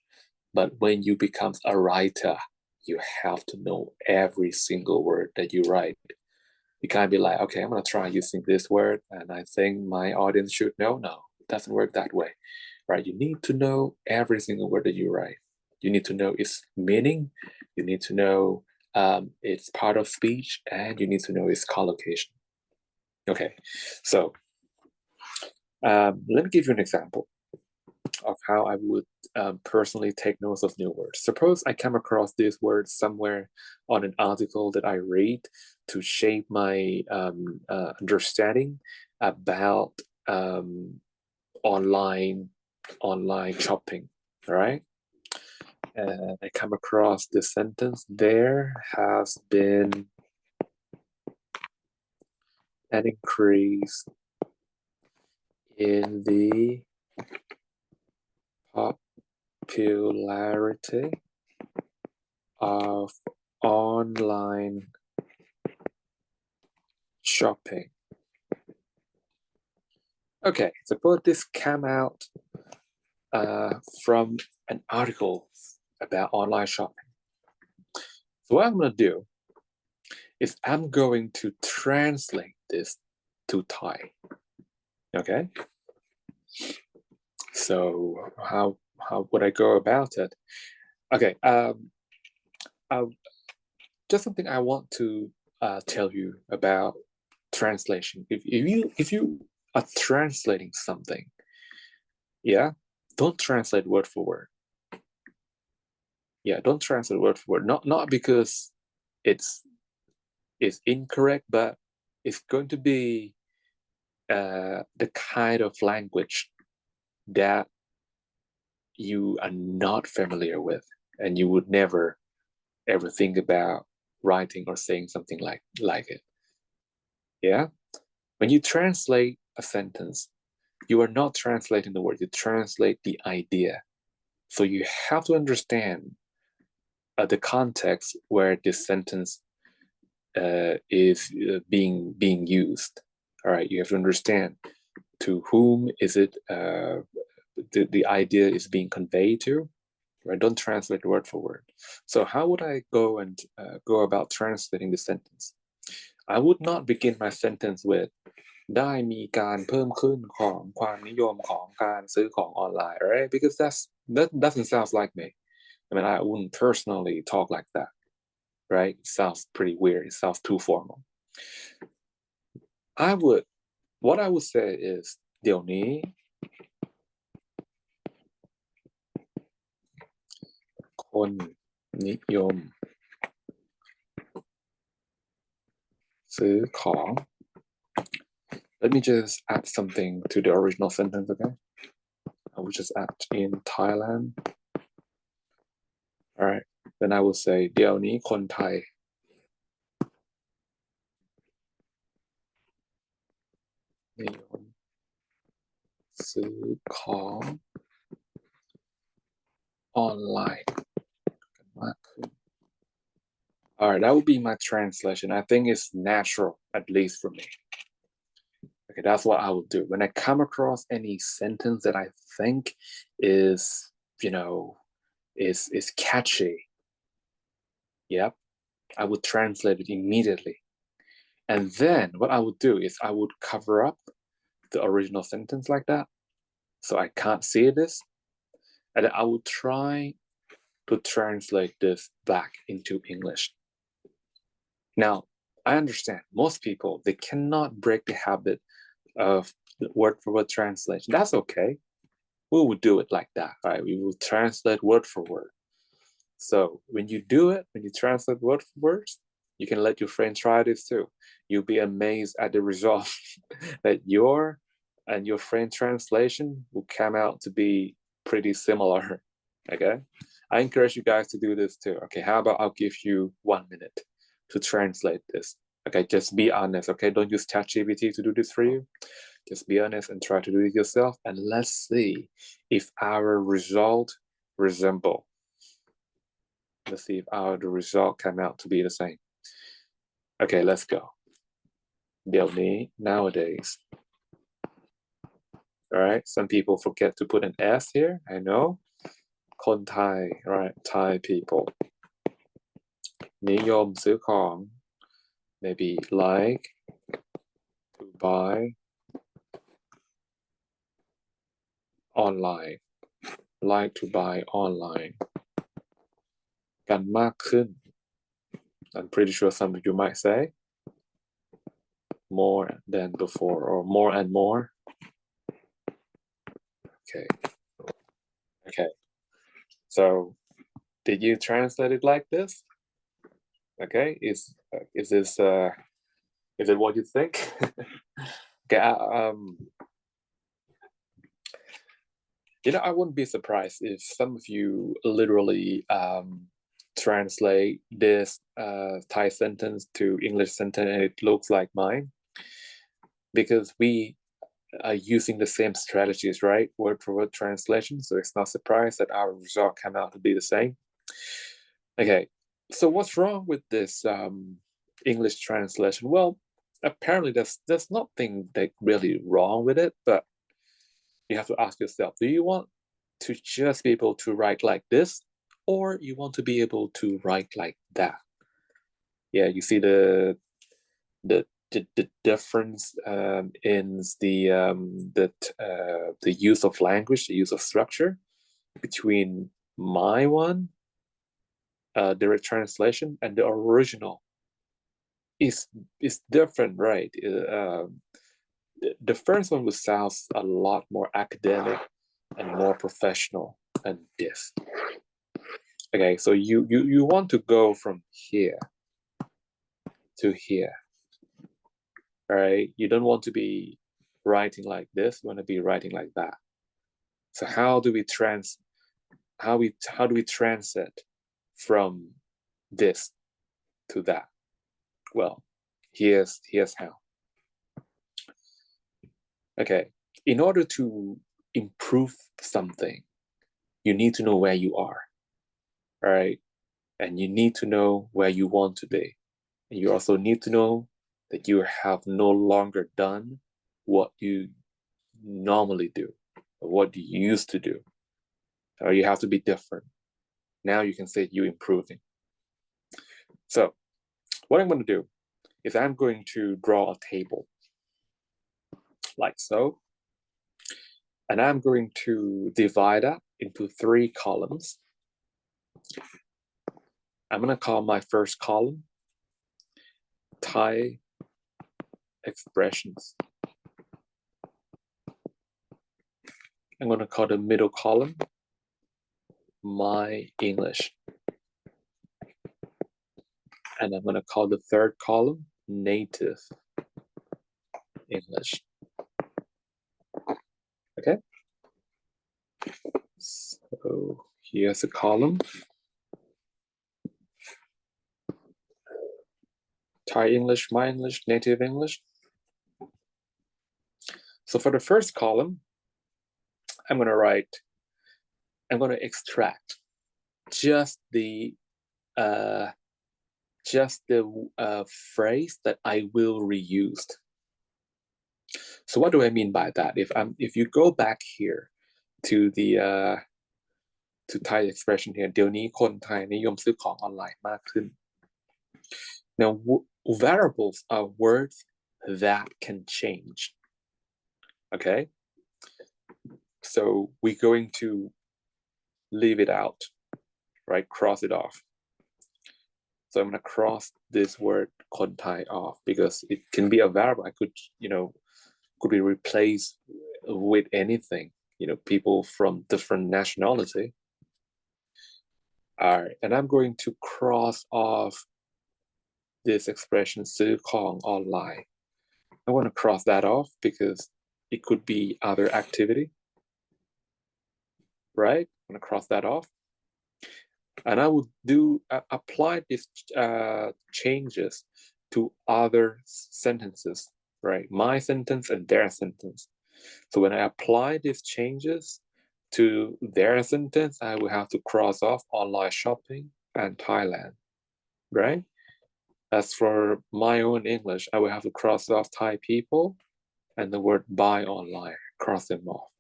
But when you become a writer, you have to know every single word that you write. You can't be like, okay, I'm gonna try using this word, and I think my audience should know. No, it doesn't work that way, right? You need to know every single word that you write. You need to know its meaning. You need to know its part of speech, and you need to know its collocation. Okay, so let me give you an example of how I would personally take notes of new words. Suppose I come across this word somewhere on an article that I read to shape my understanding about online shopping. All right. And I come across this sentence. There has been an increase in the popularity of online shopping. Okay, suppose this came out from an article about online shopping. So what I'm going to do is I'm going to translate this to Thai. Okay. So how would I go about it? Okay. Just something I want to tell you about translation. If you are translating something, yeah, don't translate word for word. Yeah, don't translate word for word. Not because it's incorrect, but it's going to be the kind of language that you are not familiar with, and you would never ever think about writing or saying something like it. Yeah, when you translate a sentence, you are not translating the word, you translate the idea. So you have to understand the context where this sentence is being used. All right, you have to understand to whom is it the idea is being conveyed to. Right, don't translate word for word. So how would I go and go about translating the sentence? I would not begin my sentence with ได้มีการเพิ่มขึ้นของความนิยมของการซื้อของออนไลน์ right? Because that doesn't sound like me. I mean, I wouldn't personally talk like that, right? It sounds pretty weird. It sounds too formal. What I would say is เดี๋ยวนี้คนนิยมซื้อของ Let me just add something to the original sentence, okay? I will just add in Thailand. All right. Then I will say เดี๋ยวนี้คนไทยนิยมซื้อของออนไลน์กันมากขึ้น All right, that would be my translation. I think it's natural, at least for me. Okay, that's what I will do. When I come across any sentence that I think is, is catchy, yep, I would translate it immediately. And then what I would do is I would cover up the original sentence like that, so I can't see this. And I would try to translate this back into English. Now, I understand most people, they cannot break the habit of the word for word translation. That's okay. We will do it like that, right? We will translate word for word. So when you do it, when you translate word for words, you can let your friend try this too. You'll be amazed at the result that your and your friend translation will come out to be pretty similar. Okay. I encourage you guys to do this too. Okay. How about I'll give you 1 minute to translate this. Okay. Just be honest. Okay. Don't use ChatGPT to do this for you. Just be honest and try to do it yourself. And let's see if our result resemble Let's see if the result came out to be the same. Okay, let's go. เดี๋ยวนี้ nowadays. All right, some people forget to put an S here. I know. คนไทย right? Thai people. นิยมซื้อของ maybe like to buy online. Like to buy online. กันมากขึ้น I'm pretty sure some of you might say more than before or more and more. Okay. So did you translate it like this? Okay, is this is it what you think? Okay, I wouldn't be surprised if some of you literally translate this Thai sentence to English sentence and it looks like mine, because we are using the same strategies, right? Word for word translation. So it's not surprised that our result came out to be the same. Okay, so what's wrong with this English translation? Well, apparently there's nothing like really wrong with it, but you have to ask yourself, do you want to just be able to write like this, or you want to be able to write like that? Yeah, you see the difference in the use of language, the use of structure between my one direct translation and the original is different, right? The first one would sound a lot more academic and more professional than this. Okay, so you want to go from here to here. All right, you don't want to be writing like this, you want to be writing like that. So how do we transit from this to that? Well, here's how. Okay, in order to improve something, you need to know where you are, all right? And you need to know where you want to be. And you also need to know that you have no longer done what you normally do, or what you used to do, or you have to be different. Now you can say you're improving. So what I'm going to do is I'm going to draw a table like so, and I'm going to divide that into 3 columns. I'm going to call my first column Thai expressions. I'm going to call the middle column my English. And I'm going to call the third column native English. Okay? So here's a column. Thai English, my English, native English. So for the first column, I'm going to extract just the phrase that I will reuse. So what do I mean by that? If you go back here to the to Thai expression here, เดี๋ยวนี้คนไทยนิยมซื้อของออนไลน์มากขึ้น. Now, variables are words that can change. Okay? So we're going to leave it out, right? Cross it off. So I'm going to cross this word คนไทย off because it can be a variable. I could be replaced with anything, people from different nationality. All right, and I'm going to cross off this expression ซื้อของออนไลน์. I want to cross that off because it could be other activity, right? I'm going to cross that off. And I would apply these changes to other sentences, right? My sentence and their sentence. So when I apply these changes to their sentence, I will have to cross off online shopping and Thailand, right? As for my own English, I will have to cross off Thai people and the word buy online, cross them off.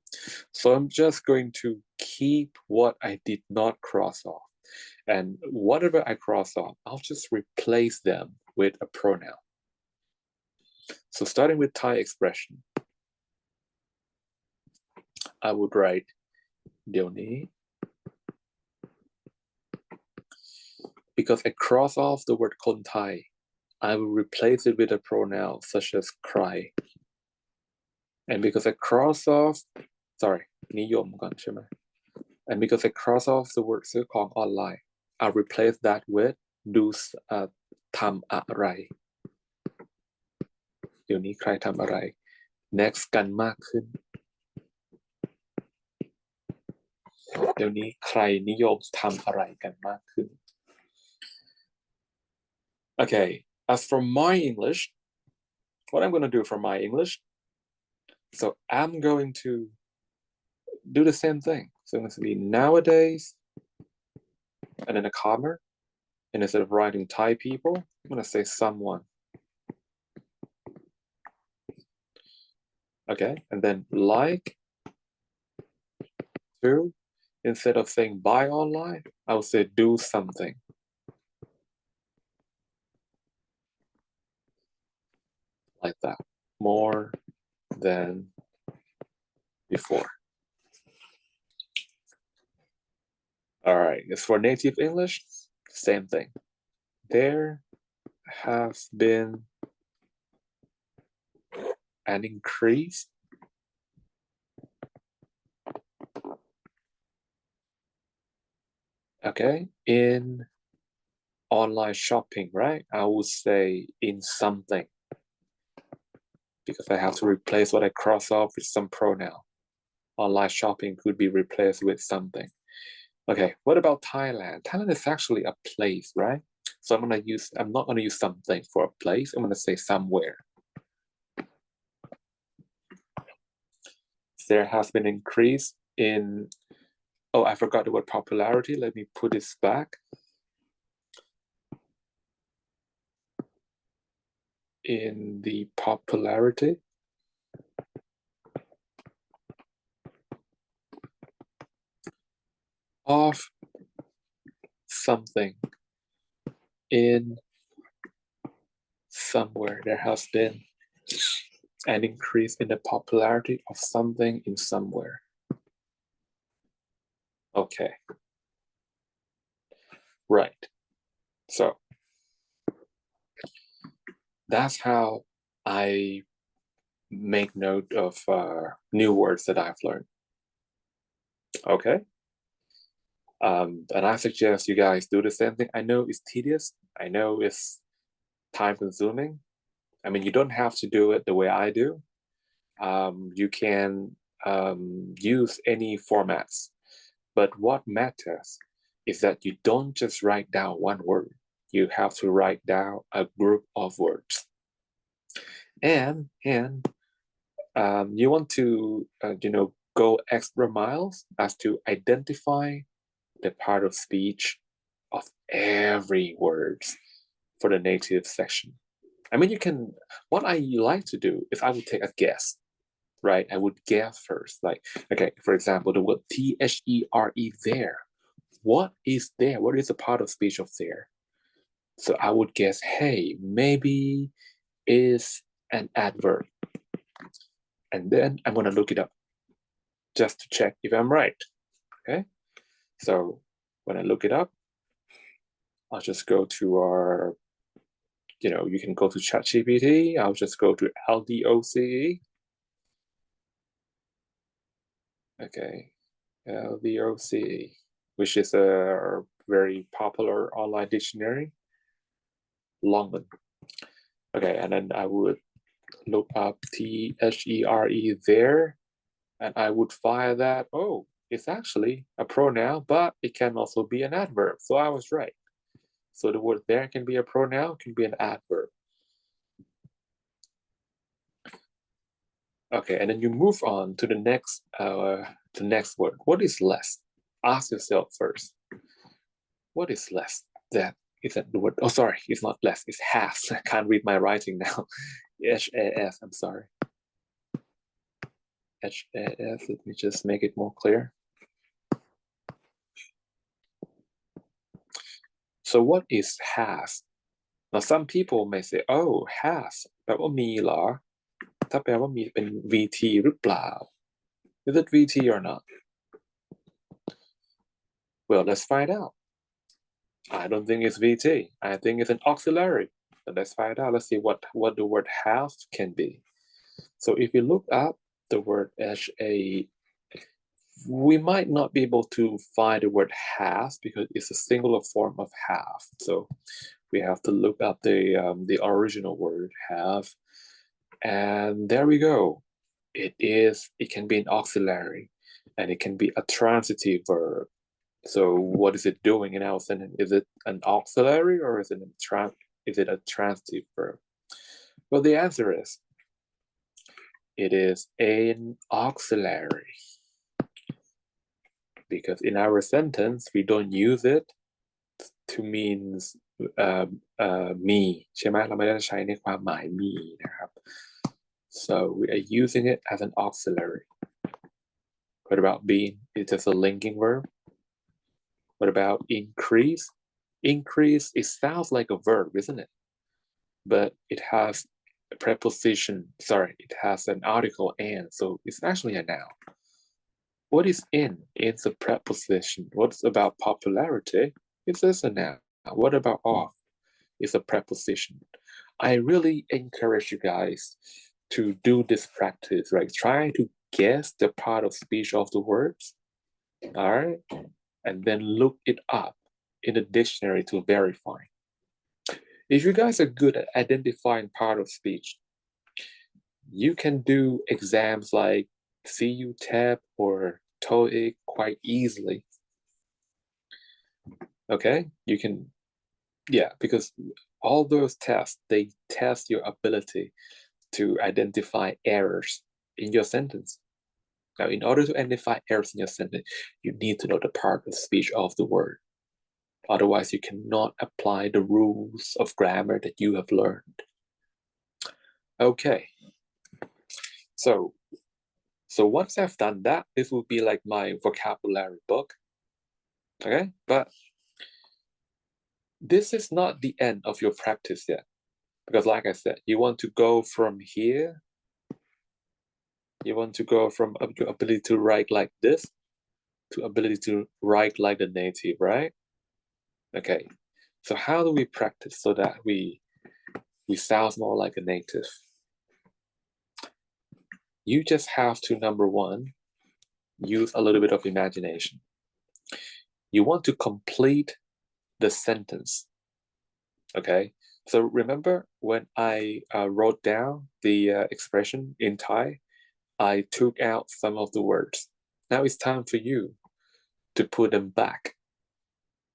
So I'm just going to keep what I did not cross off. And whatever I cross off, I'll just replace them with a pronoun. So starting with Thai expression, I would write เดี๋ยวนี้ because I cross off the word คนไทย I will replace it with a pronoun such as ใคร and because I cross off นิยมก่อนใช่ไหม and because I cross off the word ซื้อของออนไลน์ I'll replace that with do ทำอะไร เดี๋ยวนี้ใครทำอะไร next กันมากขึ้น เดี๋ยวนี้ใครนิยมทำอะไรกันมากขึ้น Okay, as for my English, what I'm going to do for my English, so I'm going to do the same thing. So it's going to be nowadays, and then a comma, and instead of writing Thai people, I'm going to say someone. Okay, and then like, to, instead of saying buy online, I will say do something. Like that, more than before. All right, as for native English, same thing. There has been an increase in online shopping, right? I would say in something because I have to replace what I cross off with some pronoun. Online shopping could be replaced with something. Okay, what about Thailand? Thailand is actually a place, right? So I'm not gonna use something for a place. I'm gonna say somewhere. There has been increase in, oh, I forgot the word popularity. Let me put this back. In the popularity of something in somewhere. There has been an increase in the popularity of something in somewhere. Okay. Right. So that's how I make note of new words that I've learned. Okay. And I suggest you guys do the same thing. I know it's tedious. I know it's time consuming. I mean, you don't have to do it the way I do. You can use any formats. But what matters is that you don't just write down one word. You have to write down a group of words. And you want to, go extra miles as to identify the part of speech of every word for the native section. I mean, what I like to do is I would take a guess, right? I would guess first, like, okay, for example, the word THERE, there. What is there? What is the part of speech of there? So I would guess, hey, maybe is an adverb. And then I'm going to look it up just to check if I'm right, okay? So when I look it up, I'll just go to our, you can go to ChatGPT. I'll just go to LDOCE. Okay, LDOCE, which is a very popular online dictionary, long one. Okay, and then I would look up THERE there, and I would find that, oh, it's actually a pronoun, but it can also be an adverb. So I was right. So the word there can be a pronoun, can be an adverb. Okay, and then you move on to the next word. What is less? Ask yourself first. What is less? That is that the word? Oh, sorry, it's not less. It's has. I can't read my writing now. HAS. I'm sorry. HAS. Let me just make it more clear. So what is has? Now some people may say, oh, has แปลว่ามีเหรอถ้าแปลว่ามีเป็น VT หรือเปล่า Is it VT or not? Well, let's find out. I don't think it's VT. I think it's an auxiliary. So let's find out. Let's see what the word have can be. So if you look up the word HA, we might not be able to find the word has because it's a singular form of have. So we have to look up the original word have. And there we go. It can be an auxiliary and it can be a transitive verb. So what is it doing in our sentence? Is it an auxiliary or is it a transitive verb? Well, the answer is it is an auxiliary. Because in our sentence, we don't use it to means me ใช่ไหมเราไม่ได้ใช้ในความหมายมีนะครับ so we are using it as an auxiliary. What about being? It's just a linking verb. What about increase? Increase, it sounds like a verb, isn't it? But it has a preposition, sorry, it has an article and, so it's actually a noun. What is in? It's a preposition. What's about popularity? It's just a noun. What about off? It's a preposition. I really encourage you guys to do this practice, right? Trying to guess the part of speech of the words, all right? And then look it up in the dictionary to verify. If you guys are good at identifying part of speech, you can do exams like CU TAP or TOEIC quite easily. Okay, you can, yeah, because all those tests, they test your ability to identify errors in your sentence. Now, in order to identify errors in your sentence, you need to know the part of speech of the word. Otherwise, you cannot apply the rules of grammar that you have learned. Okay. So once I've done that, this will be like my vocabulary book. Okay, but this is not the end of your practice yet. Because like I said, you want to go from here. You want to go from your ability to write like this to ability to write like the native, right? Okay, so how do we practice so that we sound more like a native? You just have to, number one, use a little bit of imagination. You want to complete the sentence. Okay, so remember when I wrote down the expression in Thai, I took out some of the words. Now it's time for you to put them back,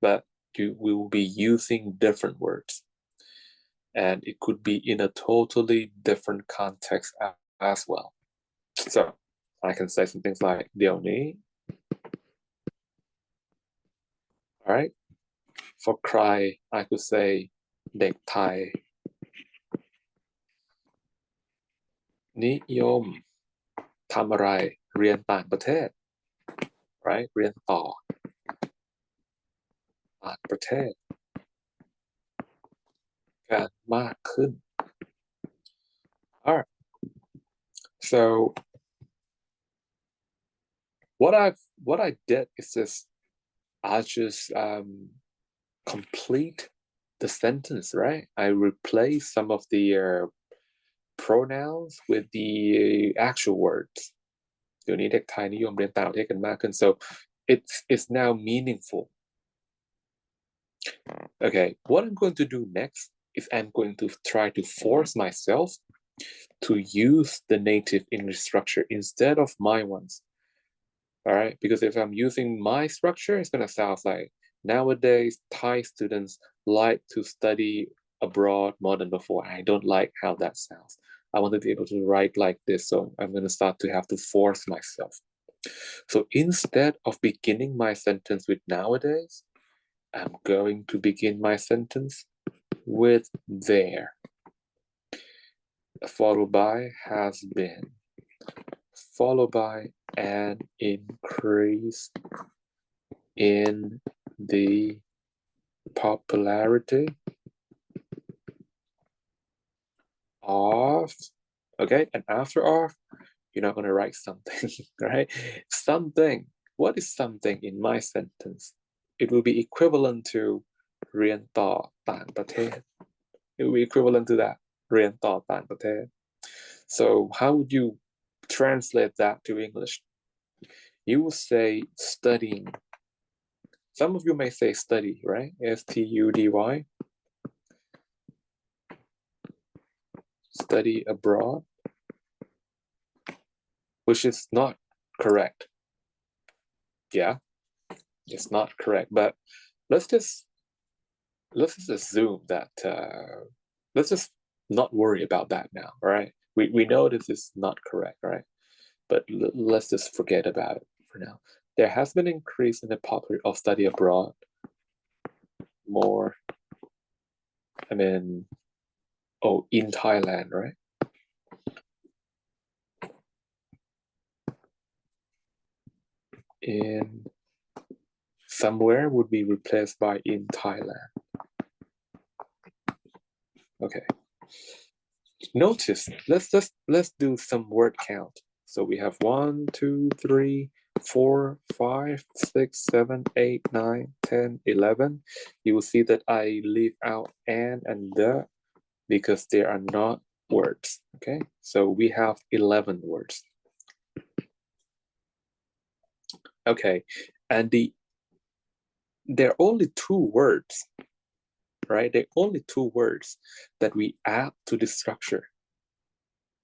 but you will be using different words. And it could be in a totally different context as well. So I can say some things like เดี๋ยวนี้ all right? For cry, I could say เด็กไทย นิยม ทำอะไร เรียนต่างประเทศ right? เรียนต่อ ต่างประเทศ กันมากขึ้น all right. So what I did is I just complete the sentence, right? I replace some of the pronouns with the actual words. เดี๋ยวนี้เด็กไทยนิยมเรียนต่างประเทศกันมากขึ้น so it's now meaningful. Okay, what I'm going to do next is I'm going to try to force myself to use the native English structure instead of my ones. All right, because if I'm using my structure, it's going to sound like nowadays Thai students like to study abroad more than before. I don't like how that sounds. I want to be able to write like this, so I'm going to start to have to force myself. So instead of beginning my sentence with nowadays, I'm going to begin my sentence with there, followed by has been, followed by an increase in the popularity of, okay, and after of, you're not going to write something, right? Something. What is something in my sentence? It will be equivalent to เรียนต่อต่างประเทศ It will be equivalent to that เรียนต่อต่างประเทศ So how would you translate that to English? You will say studying. Some of you may say study, right? S-T-U-D-Y. Study abroad, which is not correct. Yeah, it's not correct. But let's just assume that let's just not worry about that now, all right? We know this is not correct, right? But let's just forget about it for now. There has been an increase in the popularity of study abroad. More, I mean, oh, in Thailand, right? In somewhere would be replaced by in Thailand. Okay. Notice, let's do some word count. So we have 1, 2, 3, 4, 5, 6, 7, 8, 9, 10, 11. You will see that I leave out and the because they are not words. Okay, so we have 11 words. Okay, and there are only 2 words, right? There are only 2 words that we add to the structure.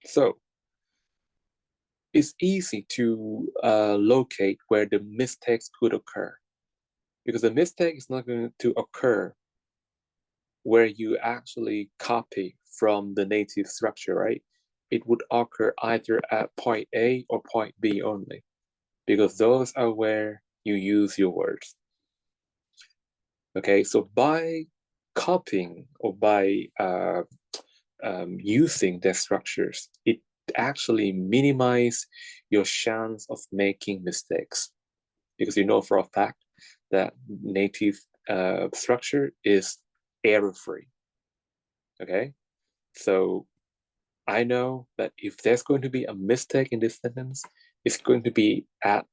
So it's easy to locate where the mistakes could occur, because the mistake is not going to occur where you actually copy from the native structure, right? It would occur either at point A or point B only, because those are where you use your words. Okay, so by copying or by using their structures, it actually minimize your chance of making mistakes, because you know for a fact that native structure is error-free. Okay, so I know that if there's going to be a mistake in this sentence, it's going to be at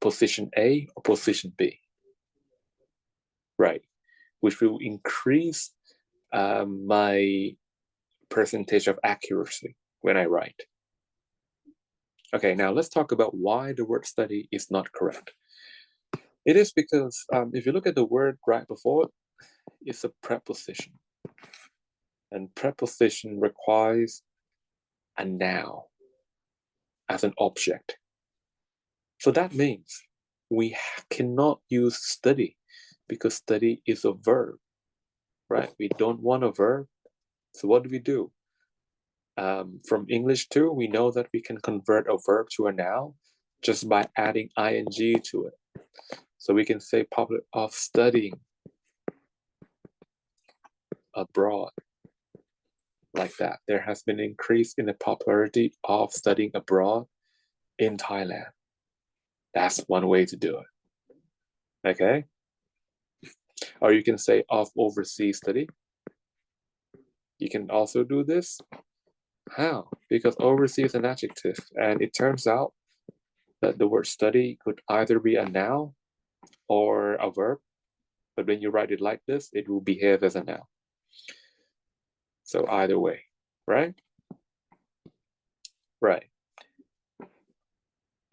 position A or position B, right? Which will increase my percentage of accuracy when I write. Okay, now let's talk about why the word study is not correct. It is because if you look at the word right before it, it's a preposition. And preposition requires a noun as an object. So that means we cannot use study, because study is a verb, right? We don't want a verb. So what do? From English too, we know that we can convert a verb to a noun just by adding ing to it. So we can say popular of studying abroad, like that. There has been an increase in the popularity of studying abroad in Thailand. That's one way to do it. Okay? Or you can say of overseas study. You can also do this. How? Because overseas is an adjective, and it turns out that the word study could either be a noun or a verb, but when you write it like this, it will behave as a noun. So either way, right? Right.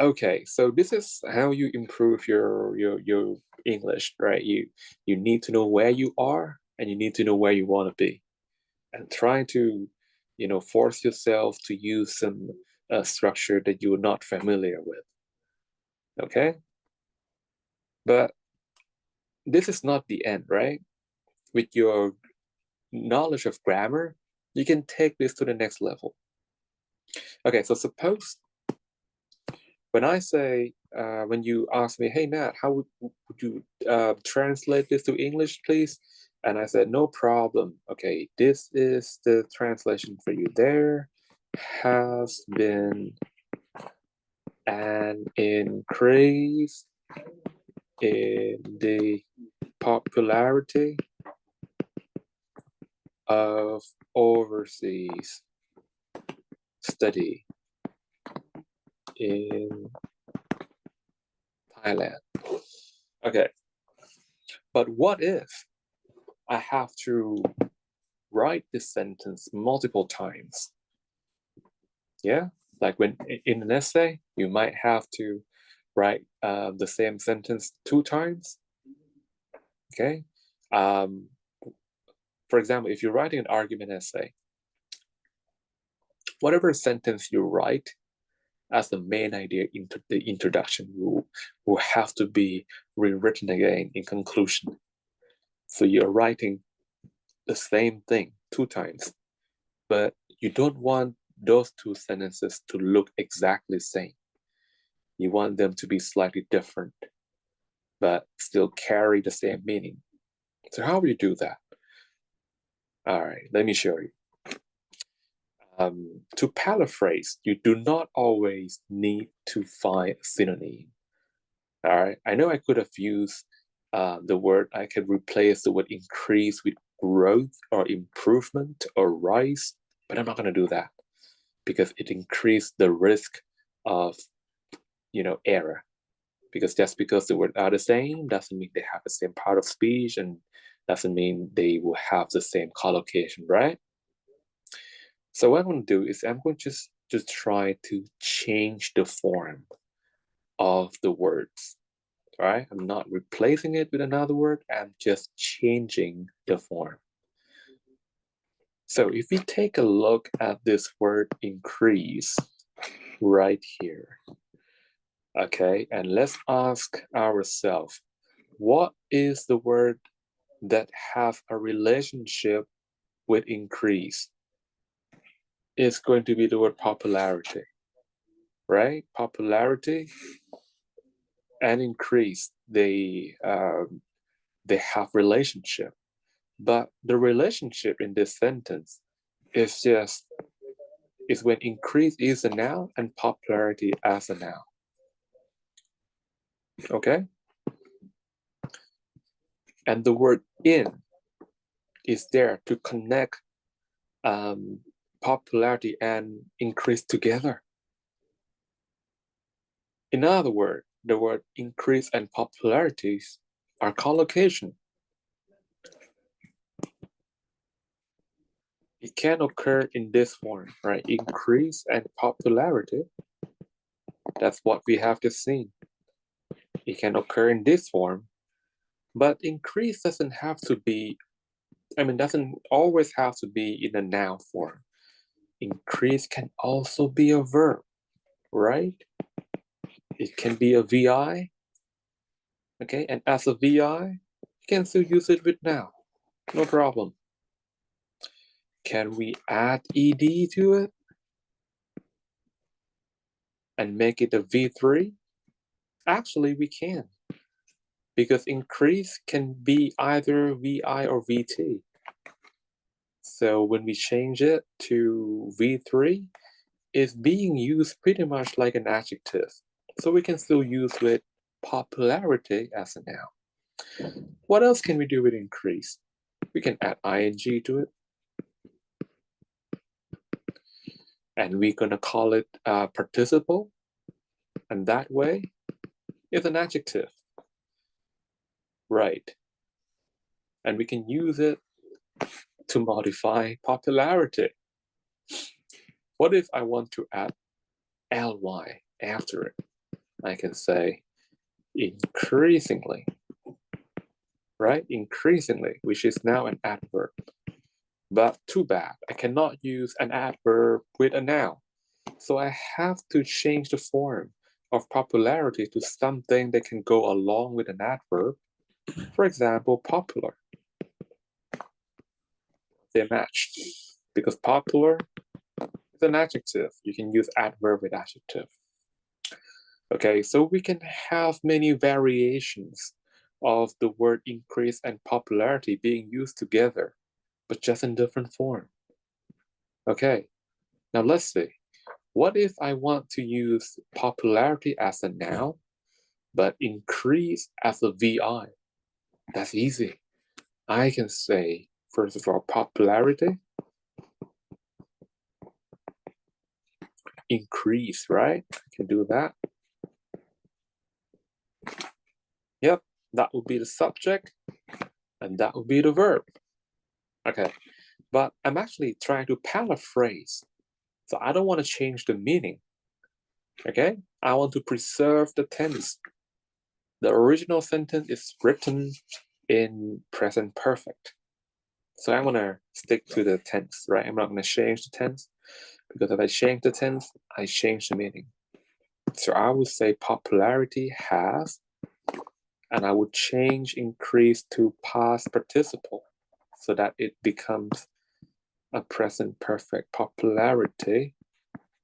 Okay, so this is how you improve your English, right? You need to know where you are, and you need to know where you want to be, and try to, force yourself to use some structure that you're not familiar with. Okay, but this is not the end, right? With your knowledge of grammar, you can take this to the next level. Okay, so suppose when I say when you ask me, hey Nat, how would you translate this to English, please? And I said, no problem. Okay, this is the translation for you. There has been an increase in the popularity of overseas study in Thailand. Okay, but what if I have to write this sentence multiple times? Yeah, like when in an essay, you might have to write the same sentence 2 times. Okay. For example, if you're writing an argument essay, whatever sentence you write as the main idea into the introduction will have to be rewritten again in conclusion. So you're writing the same thing 2 times, but you don't want those 2 sentences to look exactly the same. You want them to be slightly different, but still carry the same meaning. So how will you do that? All right, let me show you. To paraphrase, you do not always need to find a synonym. All right, I know I could have used the word, I could replace the word increase with growth or improvement or rise, but I'm not going to do that because it increased the risk of, error. Because just because the words are the same doesn't mean they have the same part of speech and doesn't mean they will have the same collocation, right? So what I'm going to do is I'm going to just try to change the form of the words, right? I'm not replacing it with another word. I'm just changing the form. So if we take a look at this word increase right here, okay, and let's ask ourselves, what is the word that have a relationship with increase? It's going to be the word popularity, right? Popularity and increase, they have relationship, but the relationship in this sentence is when increase is a noun and popularity as a noun. Okay, and the word in is there to connect popularity and increase together. In other words, the word increase and popularities are collocation. It can occur in this form, right? Increase and popularity. That's what we have just seen. It can occur in this form, but increase doesn't have to be, doesn't always have to be in a noun form. Increase can also be a verb, right? It can be a VI, okay? And as a VI, you can still use it with noun, no problem. Can we add ed to it and make it a V3? Actually, we can, because increase can be either VI or VT. So when we change it to V3, it's being used pretty much like an adjective. So we can still use with popularity as a noun. What else can we do with increase? We can add ing to it. And we're going to call it participle. And that way, it's an adjective. Right. And we can use it to modify popularity. What if I want to add ly after it? I can say increasingly, right? Increasingly, which is now an adverb. But too bad, I cannot use an adverb with a noun. So I have to change the form of popularity to something that can go along with an adverb. For example, popular. They match because popular is an adjective. You can use adverb with adjective. Okay, so we can have many variations of the word increase and popularity being used together, but just in different form. Okay, now let's see. What if I want to use popularity as a noun, but increase as a VI? That's easy. I can say, first of all, popularity, increase, right? I can do that. Yep, that would be the subject, and that would be the verb. Okay, but I'm actually trying to paraphrase. So I don't want to change the meaning. Okay, I want to preserve the tense. The original sentence is written in present perfect. So I'm gonna stick to the tense, right? I'm not gonna change the tense because if I change the tense, I change the meaning. So I would say popularity has, and I would change increase to past participle so that it becomes a present perfect. Popularity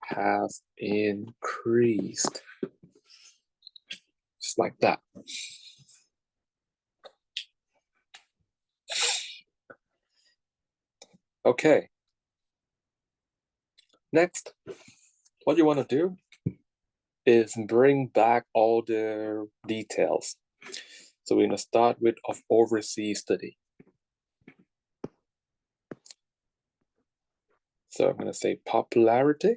has increased. Just like that. Okay. Next, what you want to do is bring back all the details. So we're going to start with of overseas study. So I'm going to say popularity.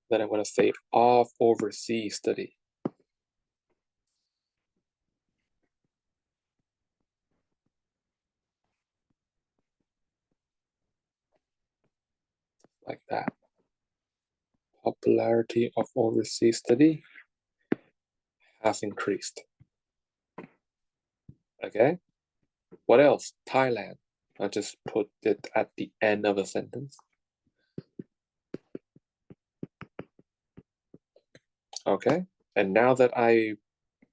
Then I'm going to say of overseas study. Like that. Popularity of overseas study has increased. Okay. What else? Thailand. I'll just put it at the end of a sentence. Okay. And now that I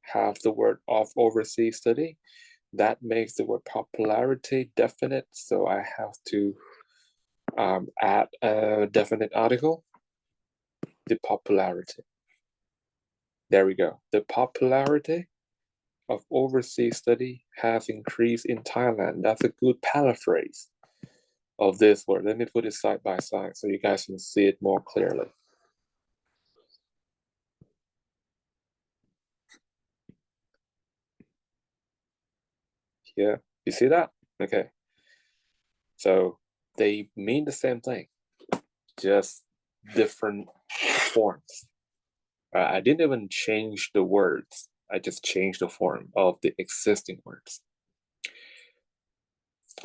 have the word of overseas study, that makes the word popularity definite. So I have to add a definite article, the popularity. There we go. The popularity of overseas study has increased in Thailand. That's a good paraphrase of this word. Let me put it side by side so you guys can see it more clearly. Yeah, you see that? Okay. So they mean the same thing, just different forms. I didn't even change the words. I just changed the form of the existing words.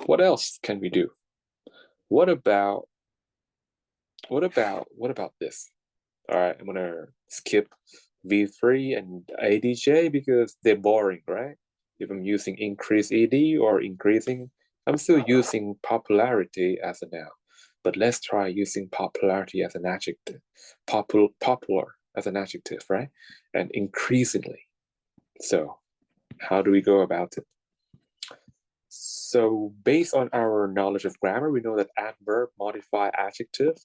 What else can we do? What about this? All right, I'm gonna skip V3 and ADJ because they're boring, right? If I'm using increase ED or increasing, I'm still using popularity as a noun. But let's try using popularity as an adjective. Popular as an adjective, right? And increasingly. So how do we go about it? So based on our knowledge of grammar, we know that adverb modify adjective.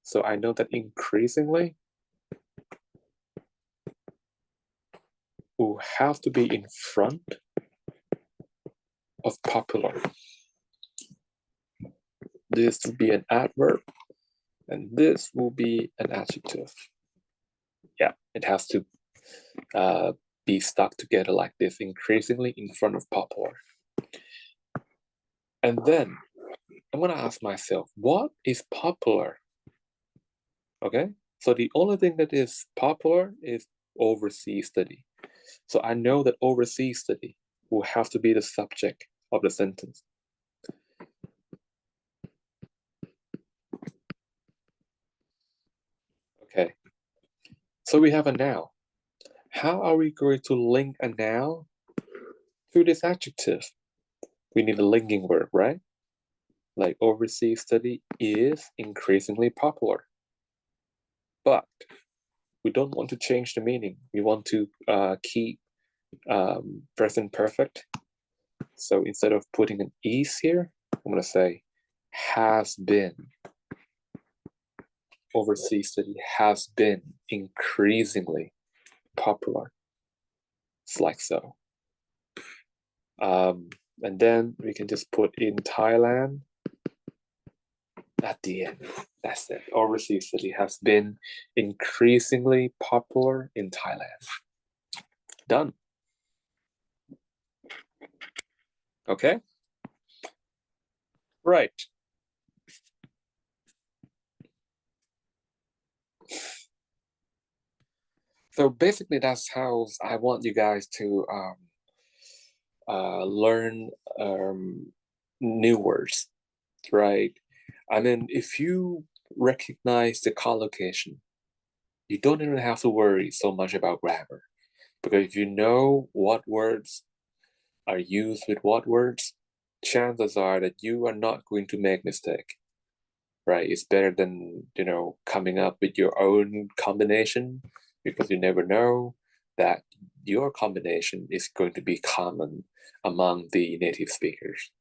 So I know that increasingly will have to be in front of popular. This will be an adverb, and this will be an adjective. Yeah, it has to be stuck together like this, increasingly in front of popular. And then I'm gonna ask myself, what is popular? Okay, so the only thing that is popular is overseas study. So I know that overseas study will have to be the subject of the sentence. Okay, so we have a noun. How are we going to link a noun to this adjective? We need a linking word, right? Like overseas study is increasingly popular. But we don't want to change the meaning. We want to keep present perfect. So instead of putting an is here, I'm going to say has been. overseas study has been increasingly popular. It's like so. And then we can just put in Thailand at the end. That's it. Overseas study has been increasingly popular in Thailand. Done. Okay. Right. So basically, that's how I want you guys to learn new words, right? I mean, if you recognize the collocation, you don't even have to worry so much about grammar, because if you know what words are used with what words, chances are that you are not going to make mistake, right? It's better than, coming up with your own combination, because you never know that your combination is going to be common among the native speakers.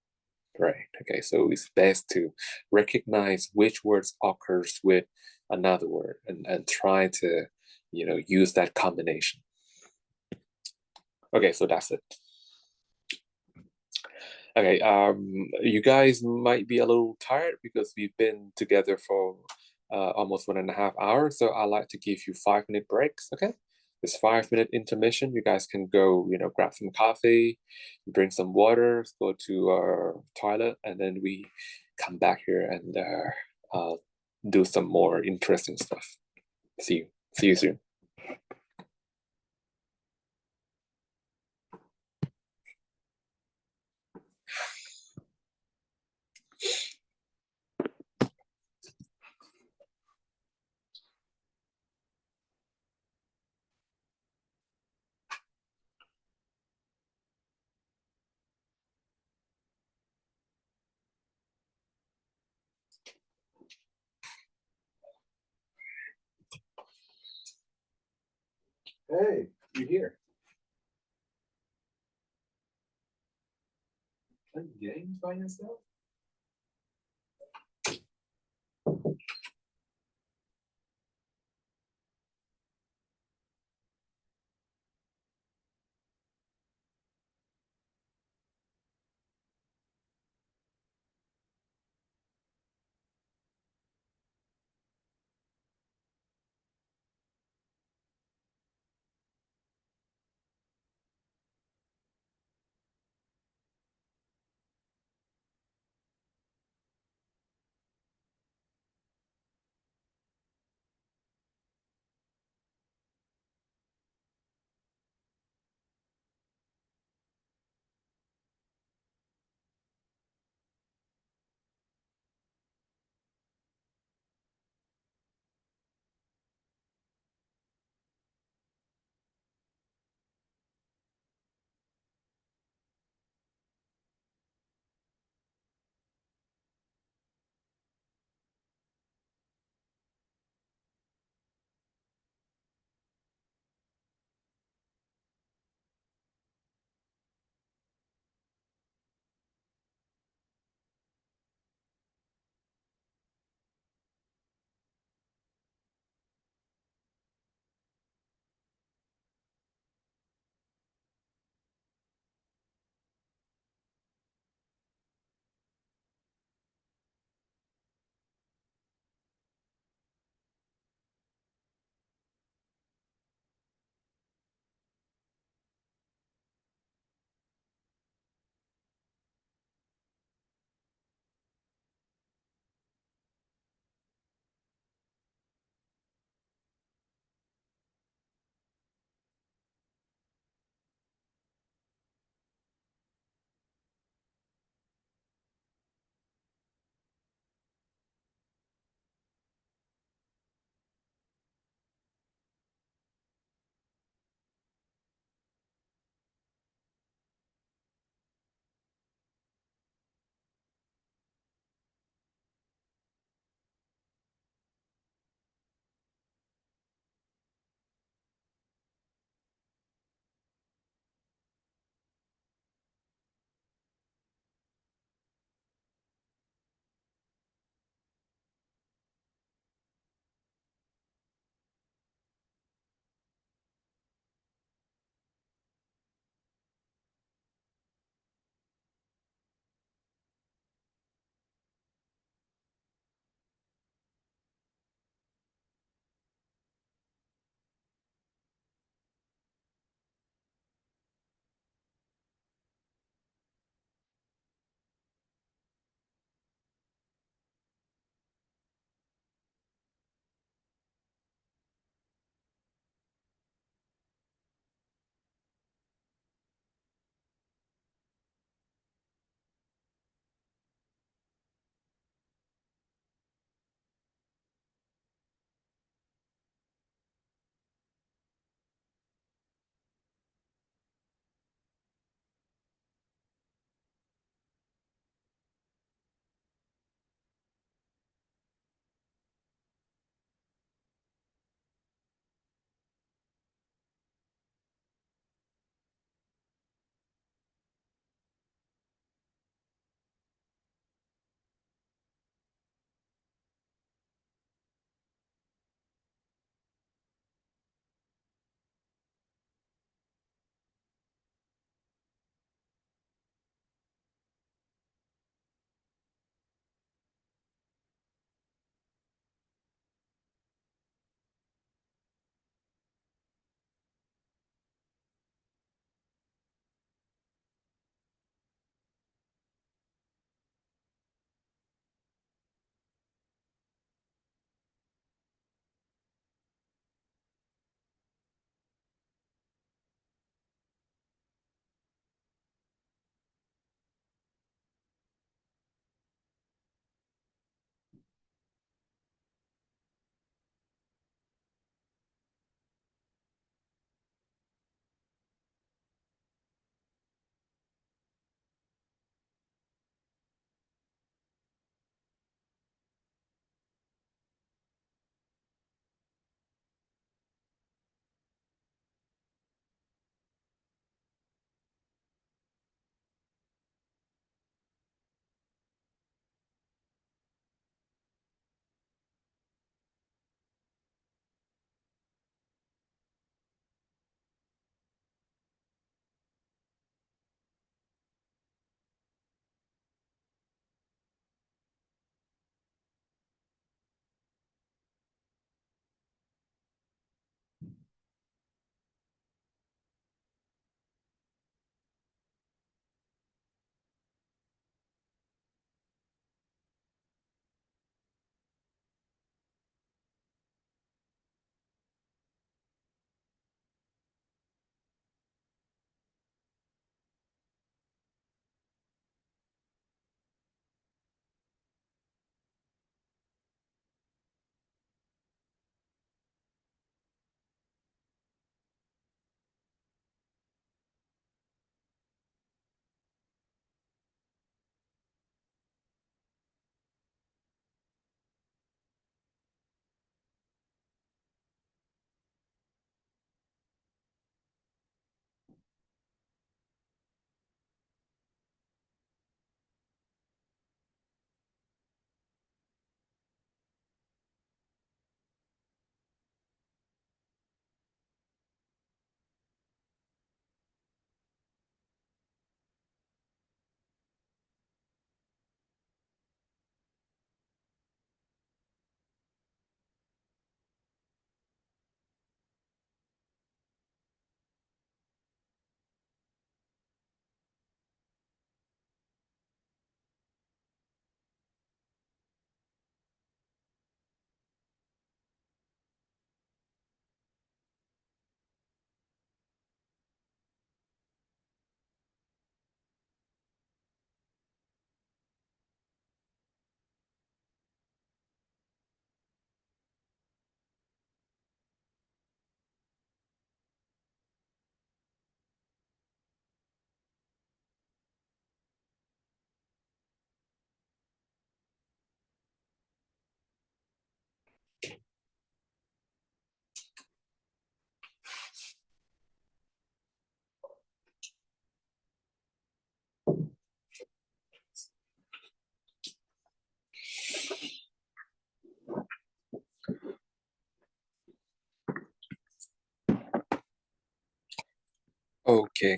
Right. Okay. So it's best to recognize which words occurs with another word, and try to, use that combination. Okay. So that's it. Okay. You guys might be a little tired because we've been together for almost 1.5 hours. So I like to give you 5-minute breaks. Okay. This 5-minute intermission. You guys can go, grab some coffee, drink some water, go to our toilet, and then we come back here and do some more interesting stuff. See you soon. Hey, you here? Playing games by yourself?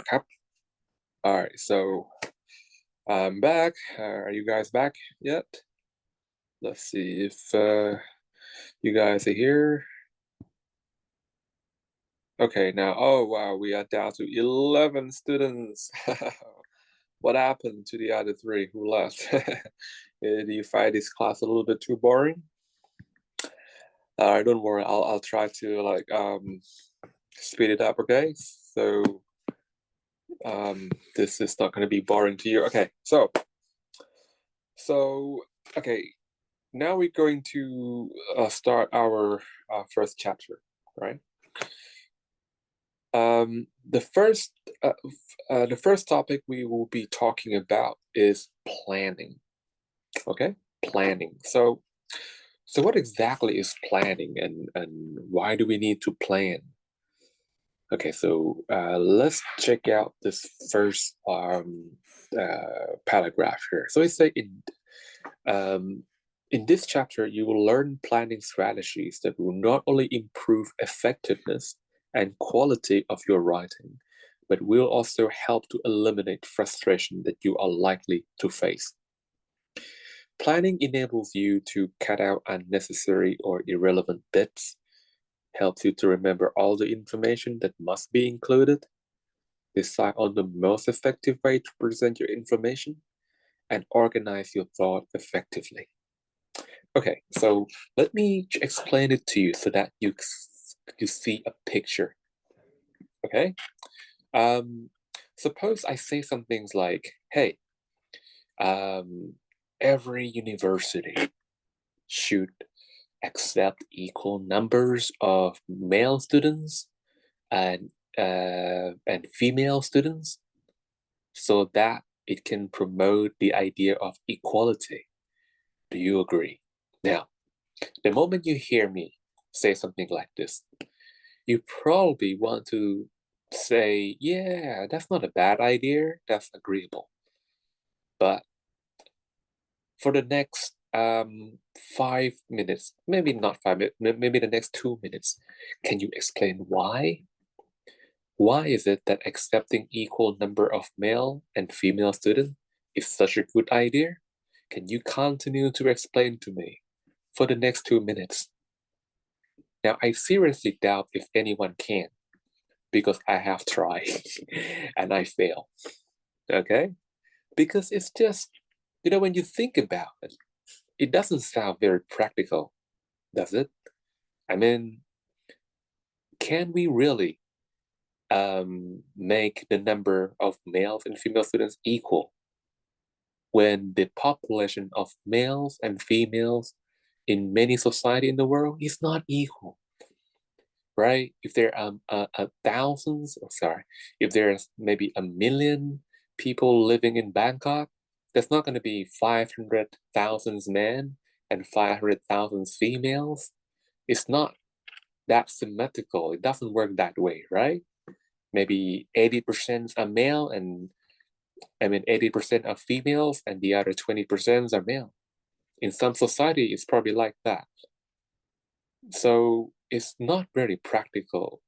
ครับ All right, so I'm back. Are you guys back yet? Let's see if you guys are here. Okay, now, oh wow, we are down to 11 students. What happened to the other 3 who left? Do you find this class a little bit too boring? Don't worry, I'll try to like speed it up, okay? So this is not going to be boring to you. Okay, so okay, now we're going to start our first chapter, right? The first topic we will be talking about is planning. Okay, planning. So what exactly is planning, and why do we need to plan? Okay, so let's check out this first paragraph here. So it's like in this chapter, you will learn planning strategies that will not only improve effectiveness and quality of your writing, but will also help to eliminate frustration that you are likely to face. Planning enables you to cut out unnecessary or irrelevant bits, helps you to remember all the information that must be included, decide on the most effective way to present your information, and organize your thought effectively. Okay, so let me explain it to you so that you see a picture. Okay, suppose I say some things like, "Hey, every university should accept equal numbers of male students and female students, so that it can promote the idea of equality. Do you agree?" Now, the moment you hear me say something like this, you probably want to say, "Yeah, that's not a bad idea, that's agreeable." But for the next 5 minutes, maybe not 5 minutes, maybe the next 2 minutes, can you explain why? Why is it that accepting equal number of male and female students is such a good idea? Can you continue to explain to me for the next 2 minutes? Now, I seriously doubt if anyone can, because I have tried and I fail. Okay? Because it's just, when you think about it, it doesn't sound very practical, does it? I mean, can we really make the number of males and female students equal when the population of males and females in many society in the world is not equal, right? If there are if there's maybe 1 million people living in Bangkok, there's not going to be 500,000 men and 500,000 females. It's not that symmetrical. It doesn't work that way, right? Maybe 80% are male, and 80% are females, and the other 20% are male. In some society, it's probably like that. So it's not very practical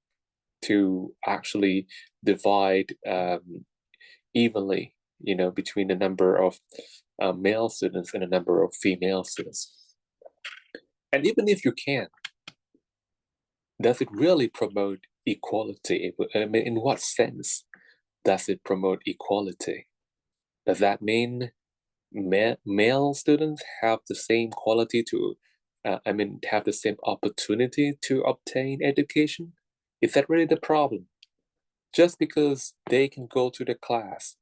to actually divide evenly, between the number of male students and the number of female students. And even if you can, does it really promote equality? I mean, in what sense does it promote equality? Does that mean male students have the same quality to, have the same opportunity to obtain education? Is that really the problem? Just because they can go to the class,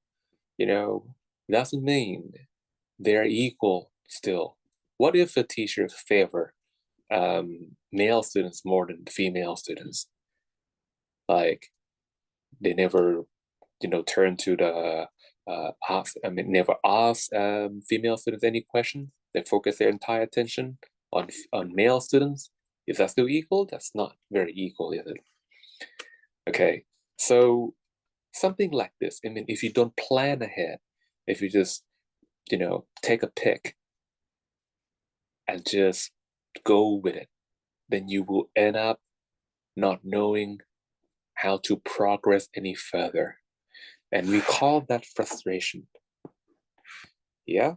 doesn't mean they're equal still. What if the teachers favor male students more than female students? Like, they never, turn to the never ask female students any questions. They focus their entire attention on male students. Is that still equal? That's not very equal, is it? Okay, so something like this. I mean, if you don't plan ahead, if you just, take a pick and just go with it, then you will end up not knowing how to progress any further. And we call that frustration. Yeah,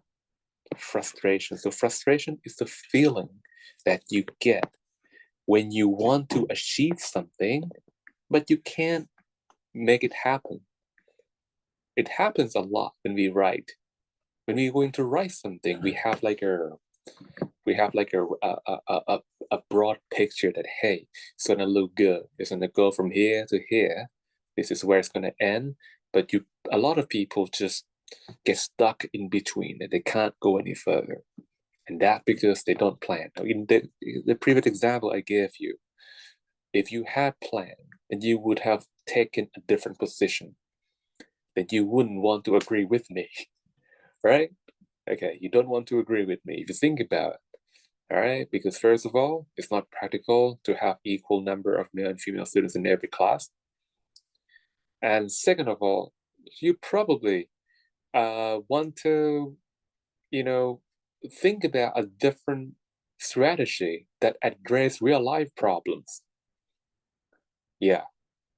frustration. So frustration is the feeling that you get when you want to achieve something, but you can't make it happen. It happens a lot when we write. When we're going to write something, we have like a broad picture that, hey, it's gonna look good. It's gonna go from here to here. This is where it's gonna end. But a lot of people just get stuck in between and they can't go any further. And that because they don't plan. In the previous example I gave you, if you had planned and you would have taken a different position, then you wouldn't want to agree with me, right? Okay, you don't want to agree with me if you think about it. All right, because first of all, it's not practical to have equal number of male and female students in every class. And second of all, you probably want to, think about a different strategy that address real life problems. Yeah,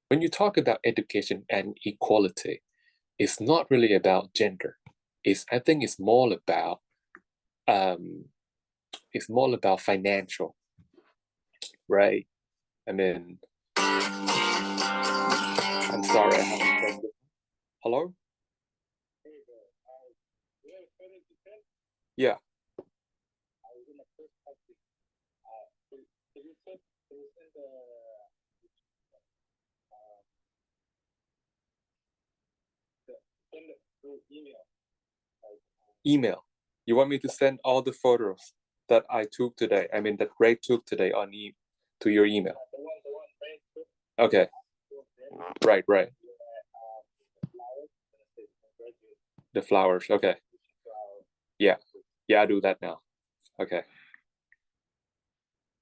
when you talk about education and equality, it's not really about gender. I think it's more about financial, right? I mean, I'm sorry, I have to turn this. Hello? Yeah. Email. You want me to send all the photos that I took today? I mean, that Ray took today to your email. Okay. Right, right. The flowers. Okay. Yeah. Yeah, I'll do that now. Okay.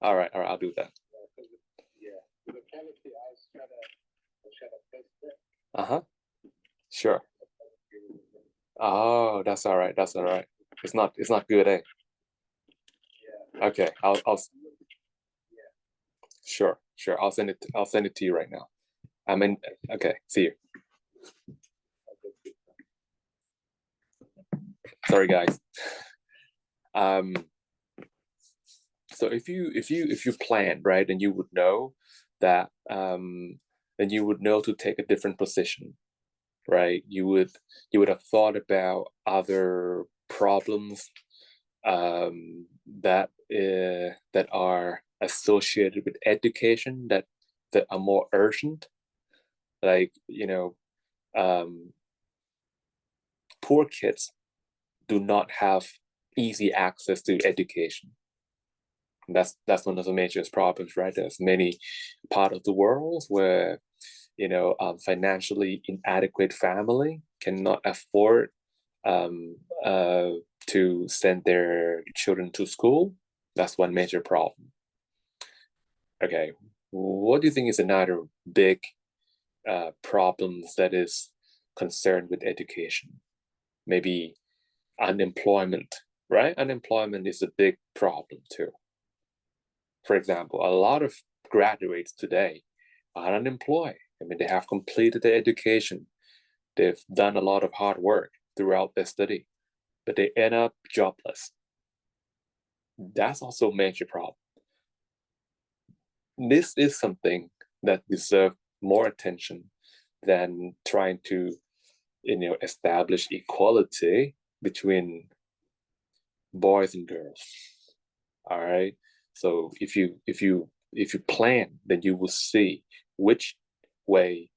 All right, I'll do that. Uh-huh. Sure. Oh, that's all right. That's all right. It's not good, eh? Okay, sure. I'll send it to you right now. Okay, see you. Sorry guys. So if you plan, right, then you would know that then you would know to take a different position, right? You would have thought about other problems that are associated with education that are more urgent, like poor kids do not have easy access to education. That's one of the major problems, right? There's many part of the world where financially inadequate family cannot afford to send their children to school. That's one major problem. Okay, what do you think is another big problems that is concerned with education? Maybe unemployment, right? Unemployment is a big problem too. For example, a lot of graduates today are unemployed. I mean, they have completed their education. They've done a lot of hard work throughout their study, but they end up jobless. That's also a major problem. This is something that deserves more attention than trying to, establish equality between boys and girls. All right. So if you plan, then you will see which way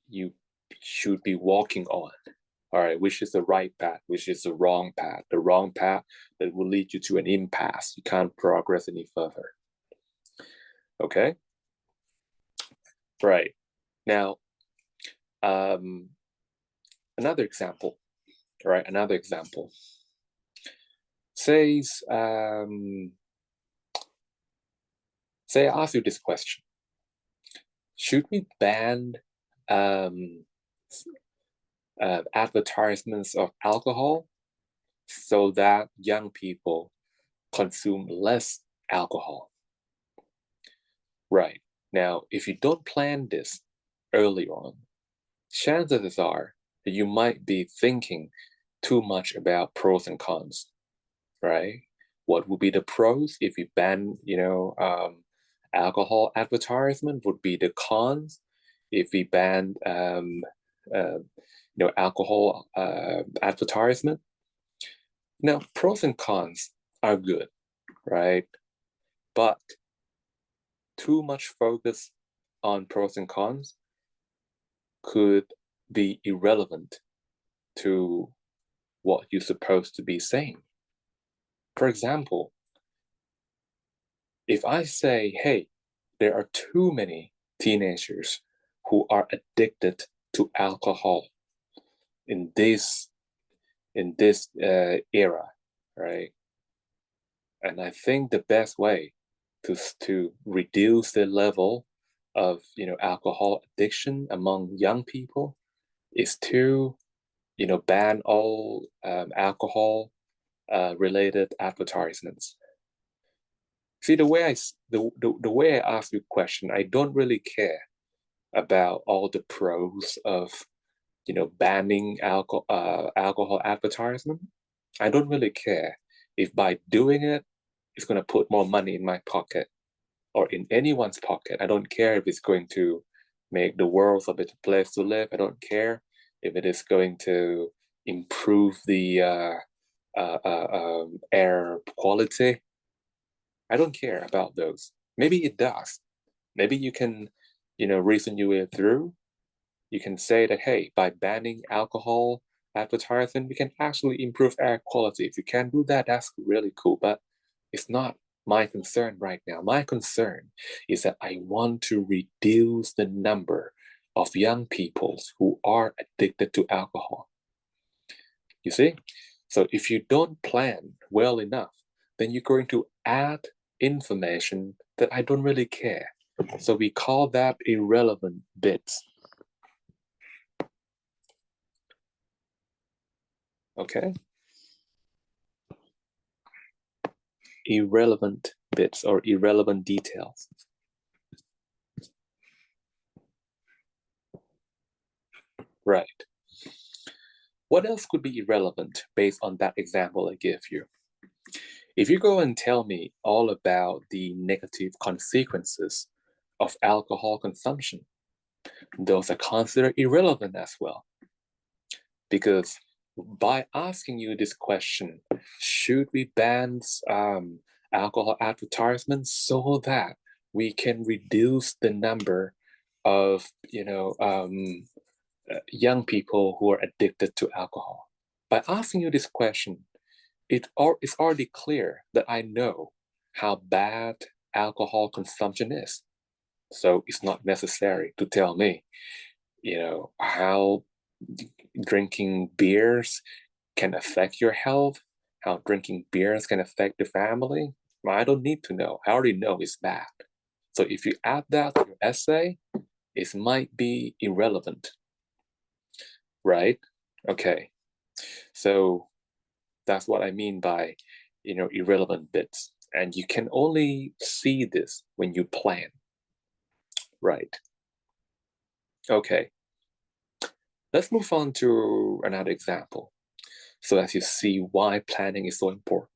you should be walking on. All right, which is the right path, which is the wrong path. The wrong path that will lead you to an impasse. You can't progress any further. Okay. Right. Now, another example. Right. Another example says, say I ask you this question: should we ban advertisements of alcohol so that young people consume less alcohol? Right. Now, if you don't plan this early on, chances are that you might be thinking too much about pros and cons, right? What would be the pros if you ban, alcohol advertisement? Would be the cons if we ban, alcohol advertisement? Now, pros and cons are good, right? But too much focus on pros and cons could be irrelevant to what you're supposed to be saying. For example, if I say, hey, there are too many teenagers who are addicted to alcohol in this era, right? And I think the best way to reduce the level of alcohol addiction among young people is to ban all alcohol related advertisements. See, the way I ask you a question, I don't really care about all the pros of banning alcohol advertisement. I don't really care if by doing it, it's going to put more money in my pocket or in anyone's pocket. I don't care if it's going to make the world a better place to live. I don't care if it is going to improve the air quality. I don't care about those. Maybe it does. Maybe you can, reason your way through. You can say that, hey, by banning alcohol advertising, we can actually improve air quality. If you can do that, that's really cool. But it's not my concern right now. My concern is that I want to reduce the number of young people who are addicted to alcohol. You see? So if you don't plan well enough, then you're going to add information that I don't really care. So we call that irrelevant bits. Okay? Irrelevant bits or irrelevant details. Right. What else could be irrelevant based on that example I gave you? If you go and tell me all about the negative consequences of alcohol consumption, those are considered irrelevant as well. Because by asking you this question, should we ban alcohol advertisements so that we can reduce the number of young people who are addicted to alcohol? By asking you this question, it's already clear that I know how bad alcohol consumption is. So it's not necessary to tell me, how drinking beers can affect your health, how drinking beers can affect the family. I don't need to know. I already know it's bad. So if you add that to your essay, it might be irrelevant, right? Okay. So that's what I mean by, irrelevant bits. And you can only see this when you plan, right? Okay. Let's move on to another example. So as you see why planning is so important.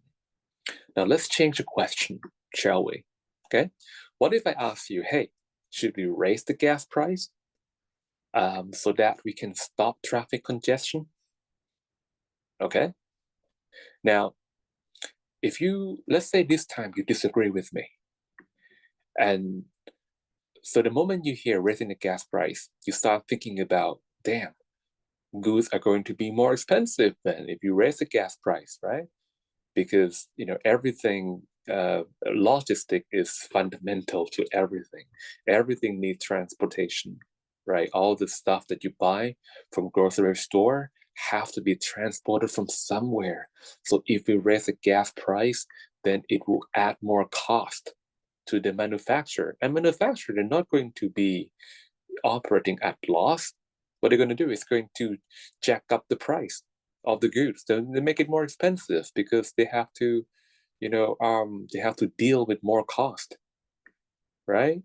Now let's change the question, shall we? Okay. What if I ask you, hey, should we raise the gas price so that we can stop traffic congestion? Okay. Now, let's say this time you disagree with me. And so the moment you hear raising the gas price, you start thinking about, damn, goods are going to be more expensive then if you raise the gas price, right? Because everything, logistic is fundamental to everything. Everything needs transportation, right? All the stuff that you buy from grocery store have to be transported from somewhere. So if we raise the gas price, then it will add more cost to the manufacturer. And manufacturer, they're not going to be operating at loss. What they're going to do is going to jack up the price of the goods. They make it more expensive because they have to, they have to deal with more cost, right?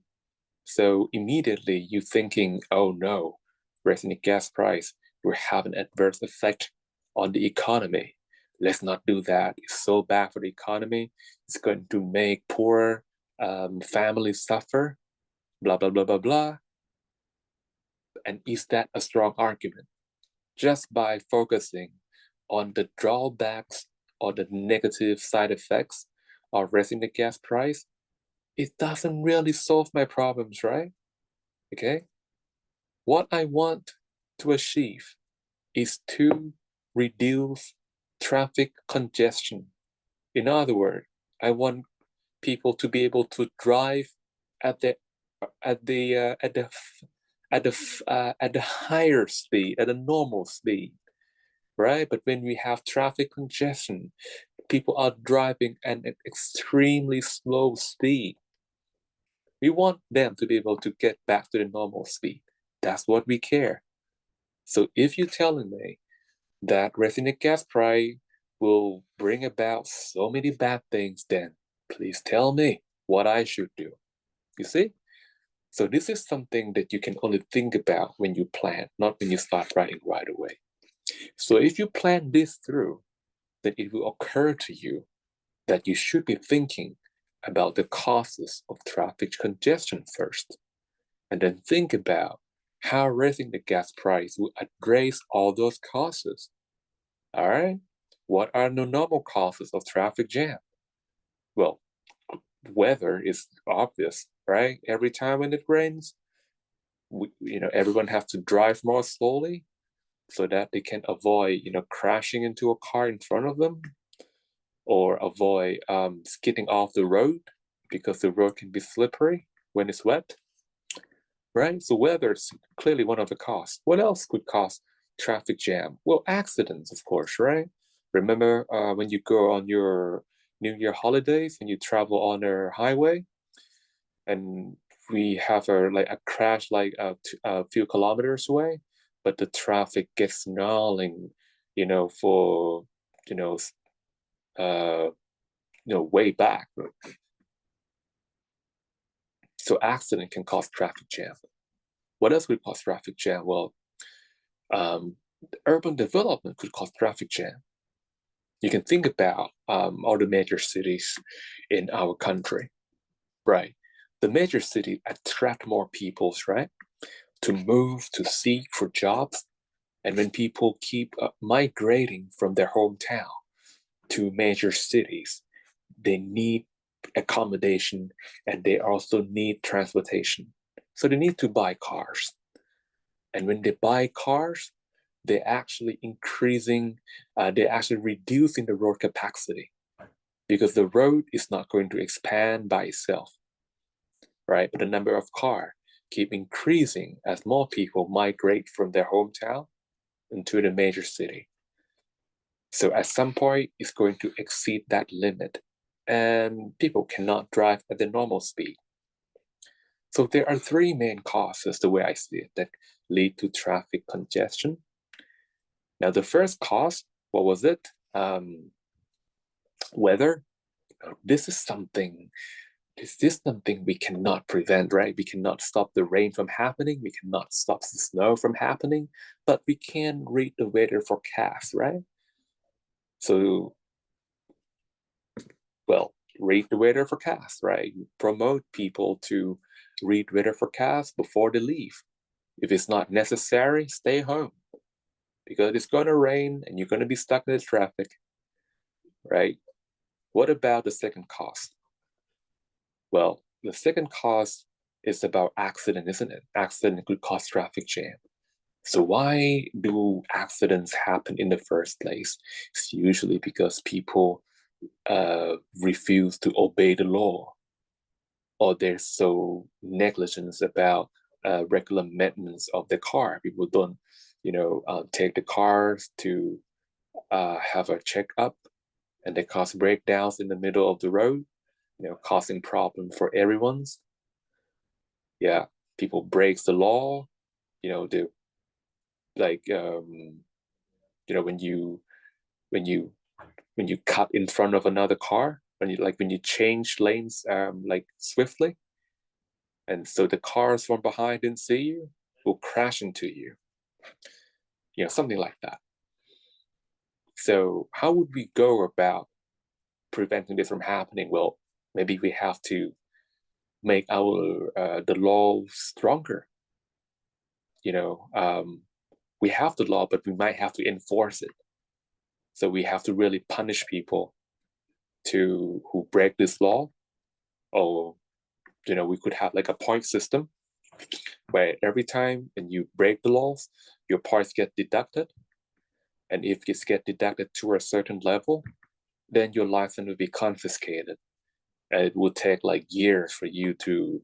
So immediately you're thinking, oh no, raising the gas price will have an adverse effect on the economy. Let's not do that. It's so bad for the economy. It's going to make poor families suffer, blah, blah, blah, blah, blah. And is that a strong argument? Just by focusing on the drawbacks or the negative side effects of raising the gas price, it doesn't really solve my problems, right? Okay? What I want to achieve is to reduce traffic congestion. In other words, I want people to be able to drive at the at the at the at the higher speed, at a normal speed, right? But when we have traffic congestion, people are driving at an extremely slow speed. We want them to be able to get back to the normal speed. That's what we care. So if you're telling me that raising the gas price will bring about so many bad things, then please tell me what I should do. You see? So this is something that you can only think about when you plan, not when you start writing right away. So if you plan this through, then it will occur to you that you should be thinking about the causes of traffic congestion first, and then think about how raising the gas price will address all those causes. All right? What are the normal causes of traffic jam? Well, weather is obvious, right? Every time when it rains, everyone has to drive more slowly so that they can avoid, crashing into a car in front of them, or avoid skidding off the road because the road can be slippery when it's wet, right? So weather is clearly one of the causes. What else could cause traffic jam? Well, accidents, of course, right? Remember when you go on your New Year holidays and you travel on a highway, and we have a crash a few kilometers away, but the traffic gets snarling, for way back. So accident can cause traffic jam. What else could cause traffic jam? Well, urban development could cause traffic jam. You can think about all the major cities in our country, right? The major cities attract more people, right? To move, to seek for jobs. And when people keep migrating from their hometown to major cities, they need accommodation and they also need transportation. So they need to buy cars. And when they buy cars, they're actually reducing the road capacity, because the road is not going to expand by itself, right? But the number of cars keep increasing as more people migrate from their hometown into the major city. So at some point, it's going to exceed that limit, and people cannot drive at the normal speed. So there are three main causes, the way I see it, that lead to traffic congestion. Now, the first cause, what was it? Weather. This is something we cannot prevent, right? We cannot stop the rain from happening. We cannot stop the snow from happening, but we can read the weather forecast, right? So, well, read the weather forecast, right? Promote people to read weather forecast before they leave. If it's not necessary, stay home, because it's going to rain and you're going to be stuck in the traffic, right? What about the second cause? Well, the second cause is about accident, isn't it? Accident could cause traffic jam. So why do accidents happen in the first place? It's usually because people refuse to obey the law, or they're so negligent about regular maintenance of the car. People don't, take the cars to have a checkup, and they cause breakdowns in the middle of the road, causing problems for everyone's. Yeah, people breaks the law. They like when you cut in front of another car, when you change lanes swiftly, and so the cars from behind didn't see you, will crash into you. something like that. So how would we go about preventing this from happening? Well, maybe we have to make our the law stronger. We have the law, but we might have to enforce it. So we have to really punish people who break this law, or we could have like a point system where every time when you break the laws, your points get deducted, and if it gets deducted to a certain level, then your license will be confiscated, and it will take like years for you to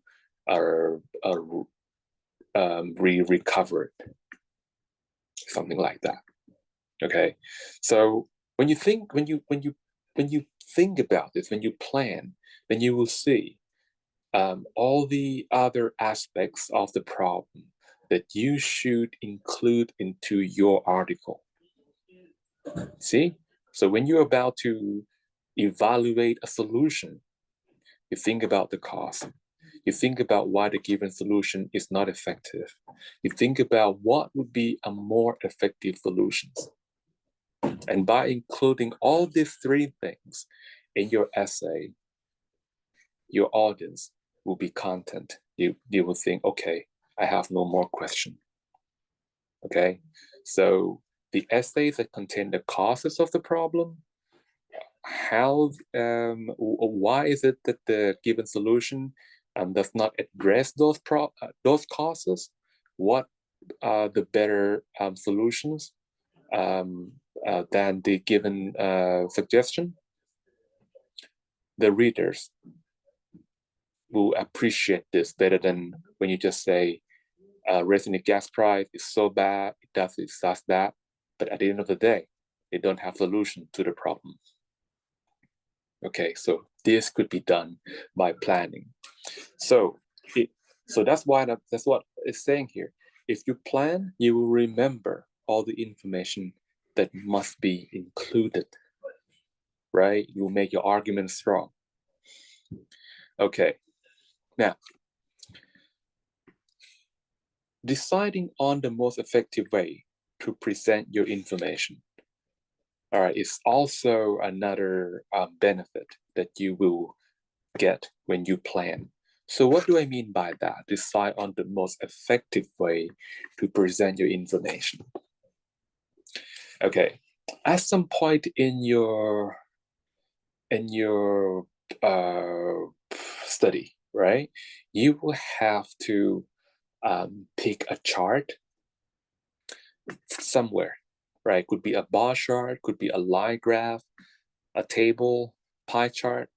recover it, something like that. Okay, so when you think about this, when you plan, then you will see all the other aspects of the problem that you should include into your article. See? So when you're about to evaluate a solution, you think about the cost. You think about why the given solution is not effective. You think about what would be a more effective solution. And by including all these three things in your essay, your audience will be content. You will think, okay, I have no more question. Okay, so the essays that contain the causes of the problem, why is it that the given solution does not address those causes? What are the better solutions than the given suggestion? The readers will appreciate this better than when you just say, raising the gas price is so bad, it does that, but at the end of the day, they don't have solution to the problem. Okay, so this could be done by planning. So that's what it's saying here. If you plan, you will remember all the information that must be included, right? You will make your argument strong. Okay, now, deciding on the most effective way to present your information, all right, is also another benefit that you will get when you plan. So what do I mean by that? Decide on the most effective way to present your information. Okay, at some point in your study, right, you will have to pick a chart somewhere, right? Could be a bar chart, could be a line graph, a table, pie chart,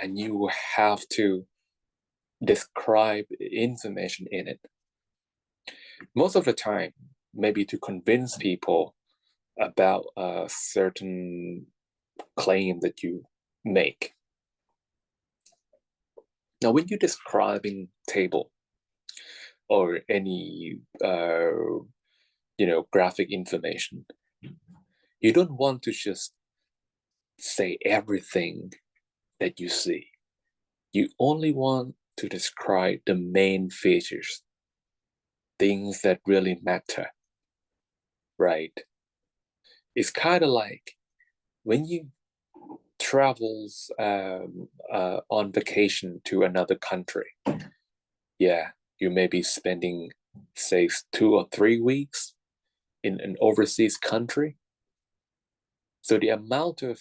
and you will have to describe information in it. Most of the time, maybe to convince people about a certain claim that you make. Now, when you're describing table or any graphic information, you don't want to just say everything that you see. You only want to describe the main features, things that really matter, right? It's kind of like when you travels on vacation to another country. Yeah, you may be spending, say, 2 or 3 weeks in an overseas country. So the amount of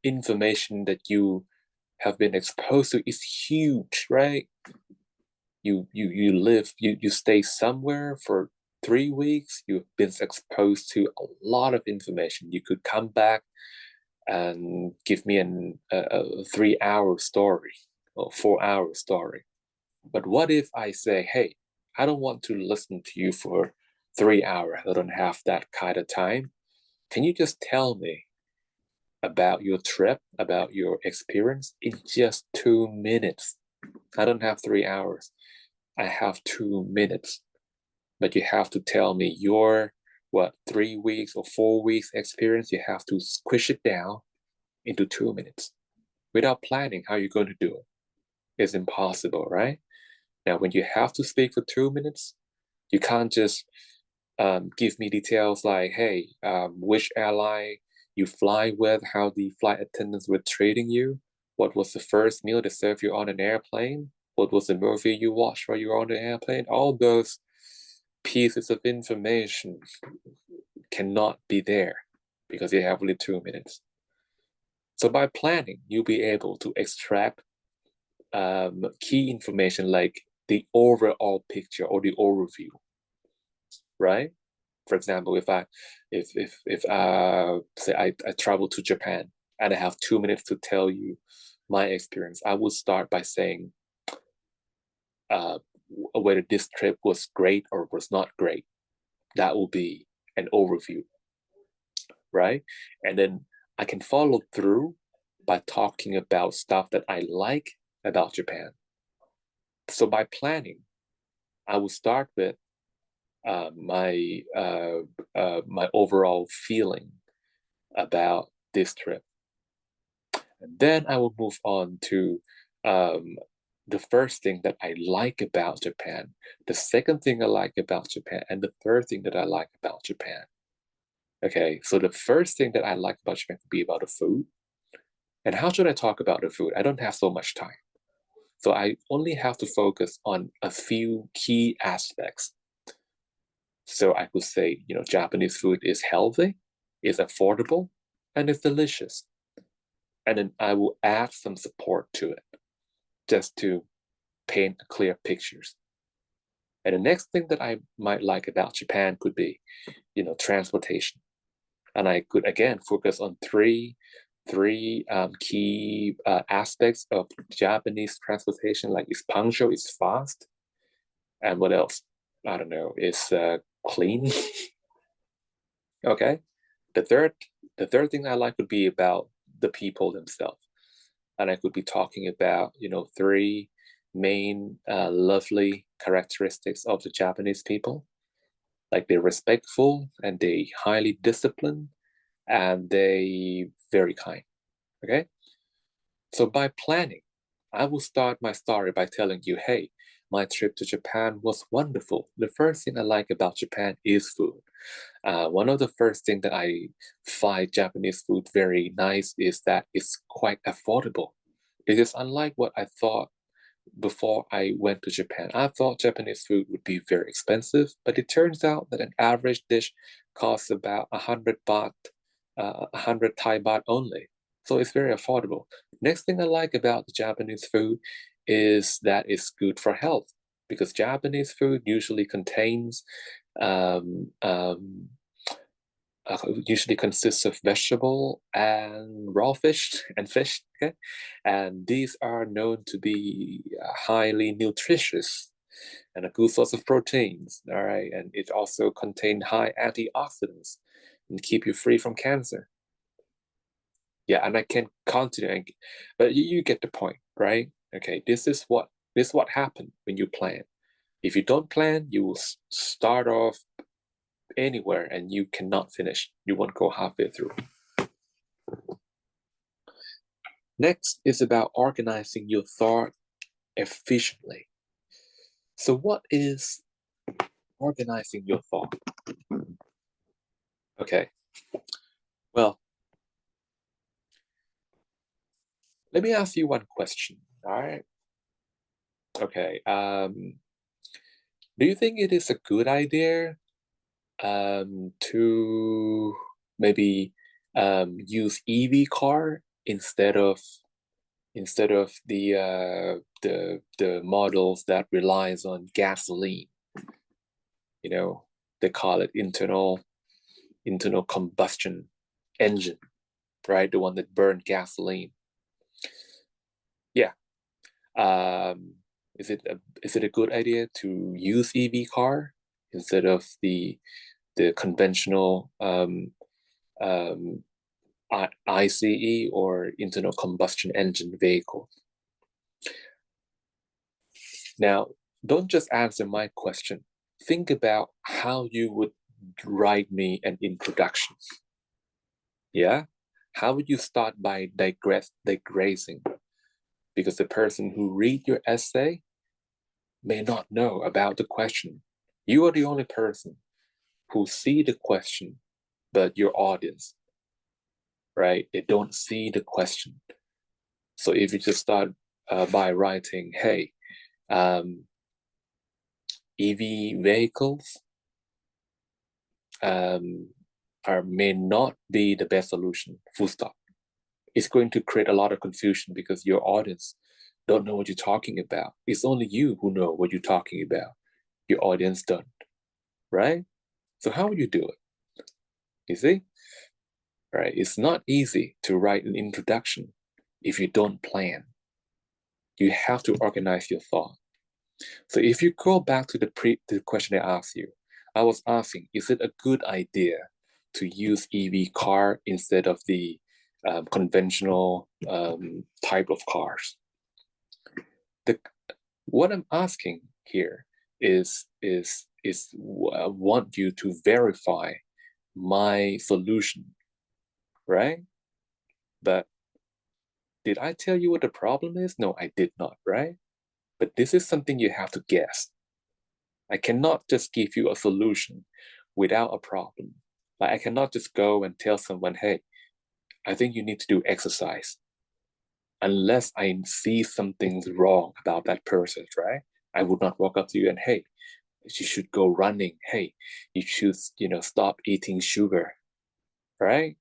information that you have been exposed to is huge, right? You stay somewhere for 3 weeks. You've been exposed to a lot of information. You could come back and give me a 3-hour story or 4-hour story. But what if I say, hey, I don't want to listen to you for 3 hours. I don't have that kind of time. Can you just tell me about your trip, about your experience in just 2 minutes? I don't have 3 hours. I have 2 minutes. But you have to tell me your 3 weeks or 4 weeks experience. You have to squish it down into 2 minutes. Without planning, how are you going to do it? It's impossible, right? Now, when you have to speak for 2 minutes, you can't just give me details like, hey, which airline you fly with, how the flight attendants were treating you, what was the first meal they served you on an airplane, what was the movie you watched while you were on the airplane. All those pieces of information cannot be there because you have only 2 minutes. So by planning, you'll be able to extract key information like the overall picture or the overview, right? For example, if say I travel to Japan and I have 2 minutes to tell you my experience, I would start by saying whether this trip was great or was not great. That will be an overview, right? And then I can follow through by talking about stuff that I like about Japan. So by planning, I will start with my overall feeling about this trip. And then I will move on to the first thing that I like about Japan, the second thing I like about Japan, and the third thing that I like about Japan. Okay, so the first thing that I like about Japan would be about the food. And how should I talk about the food? I don't have so much time. So I only have to focus on a few key aspects. So I could say, Japanese food is healthy, is affordable, and is delicious. And then I will add some support to it just to paint clear pictures. And the next thing that I might like about Japan could be, transportation. And I could again focus on three key aspects of Japanese transportation, like it's punctual, it's fast, and what else? I don't know, it's clean. Okay. The third thing I like would be about the people themselves. And I could be talking about, three main lovely characteristics of the Japanese people. Like they're respectful and they highly disciplined and they very kind. Okay. So by planning, I will start my story by telling you, hey, my trip to Japan was wonderful. The first thing I like about Japan is food. One of the first things that I find Japanese food very nice is that it's quite affordable. It is unlike what I thought before I went to Japan. I thought Japanese food would be very expensive, but it turns out that an average dish costs about 100 baht, 100 Thai baht only. So it's very affordable. Next thing I like about the Japanese food is that it's good for health because Japanese food usually consists of vegetable and raw fish and fish. Okay, and these are known to be highly nutritious and a good source of proteins. All right, and it also contains high antioxidants and keep you free from cancer. Yeah, and I can continue, but you get the point, right? Okay, this is what happened when you plan. If you don't plan, you will start off anywhere and you cannot finish. You won't go halfway through. Next is about organizing your thought efficiently. So what is organizing your thought? Okay, well, let me ask you one question, all right? Okay, do you think it is a good idea to maybe use EV car instead of the models that relies on gasoline? They call it internal combustion engine, right? The one that burned gasoline. Yeah. Is it a good idea to use EV car instead of the conventional ICE or internal combustion engine vehicle? Now, don't just answer my question. Think about how you would write me an introduction. Yeah? How would you start by digressing? Because the person who read your essay may not know about the question. You are the only person who see the question, but your audience, right? They don't see the question. So if you just start by writing, hey, EV vehicles may not be the best solution, full stop. It's going to create a lot of confusion because your audience don't know what you're talking about. It's only you who know what you're talking about. Your audience don't, right? So how would you do it? You see? Right? It's not easy to write an introduction if you don't plan. You have to organize your thought. So if you go back to the question I asked you, I was asking, is it a good idea to use EV car instead of the conventional type of cars? What I'm asking here is I want you to verify my solution, right? But did I tell you what the problem is? No, I did not, right? But this is something you have to guess. I cannot just give you a solution without a problem. Like I cannot just go and tell someone, hey, I think you need to do exercise. Unless I see something's wrong about that person, right? I would not walk up to you and, hey, you should go running. Hey, you should, stop eating sugar, right?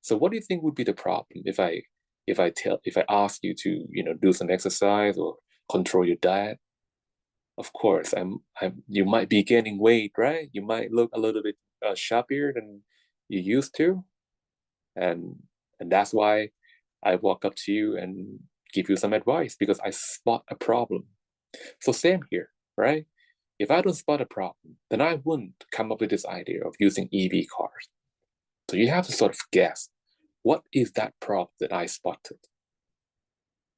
So what do you think would be the problem if I ask you to, do some exercise or control your diet? Of course, you might be gaining weight, right? You might look a little bit sharper than you used to, and that's why I walk up to you and give you some advice because I spot a problem. So same here, right? If I don't spot a problem, then I wouldn't come up with this idea of using EV cars. So you have to sort of guess, what is that problem that I spotted?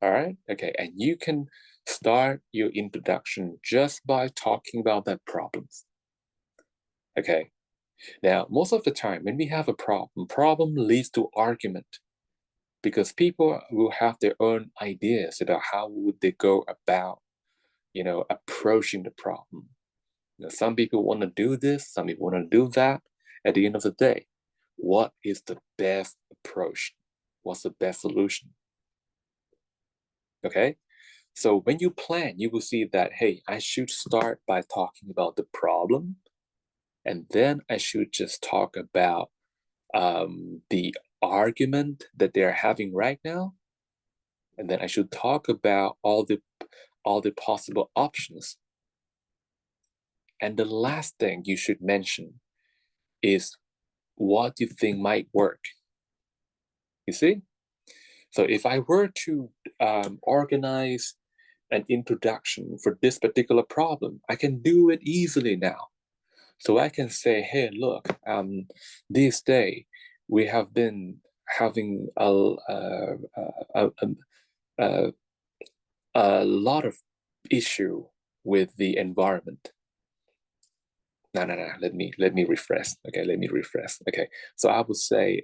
All right, okay, and you can start your introduction just by talking about that problems. Okay, now most of the time when we have a problem leads to argument because people will have their own ideas about how would they go about, approaching the problem. Some people want to do this, some people want to do that. At the end of the day, what is the best approach? What's the best solution? Okay, so when you plan, you will see that, hey, I should start by talking about the problem, and then I should just talk about the argument that they're having right now, and then I should talk about all the possible options. And the last thing you should mention is what you think might work. You see? So if I were to organize an introduction for this particular problem, I can do it easily now. So I can say, hey, look, this day we have been having a lot of issue with the environment. No. Let me refresh. Okay, let me refresh. Okay, so I would say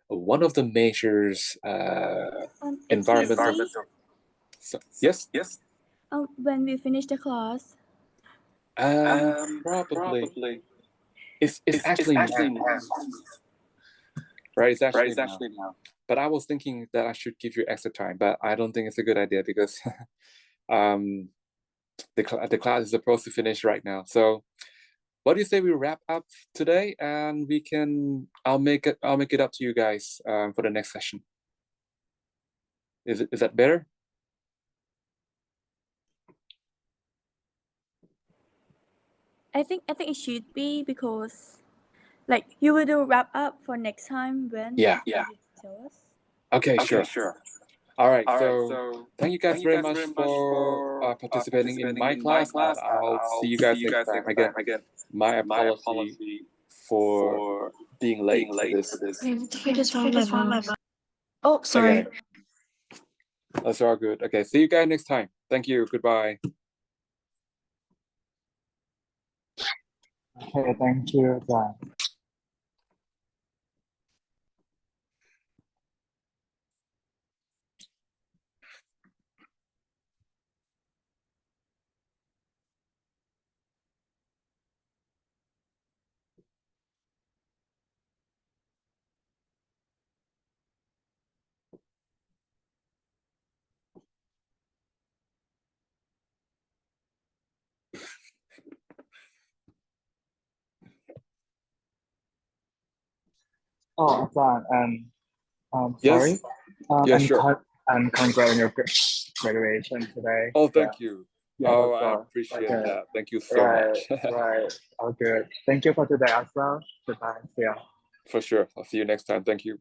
one of the measures environmental. So, yes. When we finish the class. Probably. It's actually now. Right, it's actually now. But I was thinking that I should give you extra time, but I don't think it's a good idea because the class is supposed to finish right now. So what do you say we wrap up today and I'll make it up to you guys for the next session. Is that better? I think it should be because like you will do wrap up for next time when Yeah. you tell us. Okay, sure. All right, so thank you guys very much for participating in my class, and I'll see you guys next time. Again, my apology for being late for this. I just found my mouse. Oh, sorry. Okay. That's all good. Okay, see you guys next time. Thank you. Goodbye. Okay, thank you, John. Oh, Azan, and Yes. sorry. Yeah, sure. And congrats on your graduation today. Oh, Yeah. thank you. Yeah, Oh, that's I all. appreciate Okay. that. Thank you so Right, much. right. All good. Thank you for today as well. Goodbye. See ya. For sure. I'll see you next time. Thank you.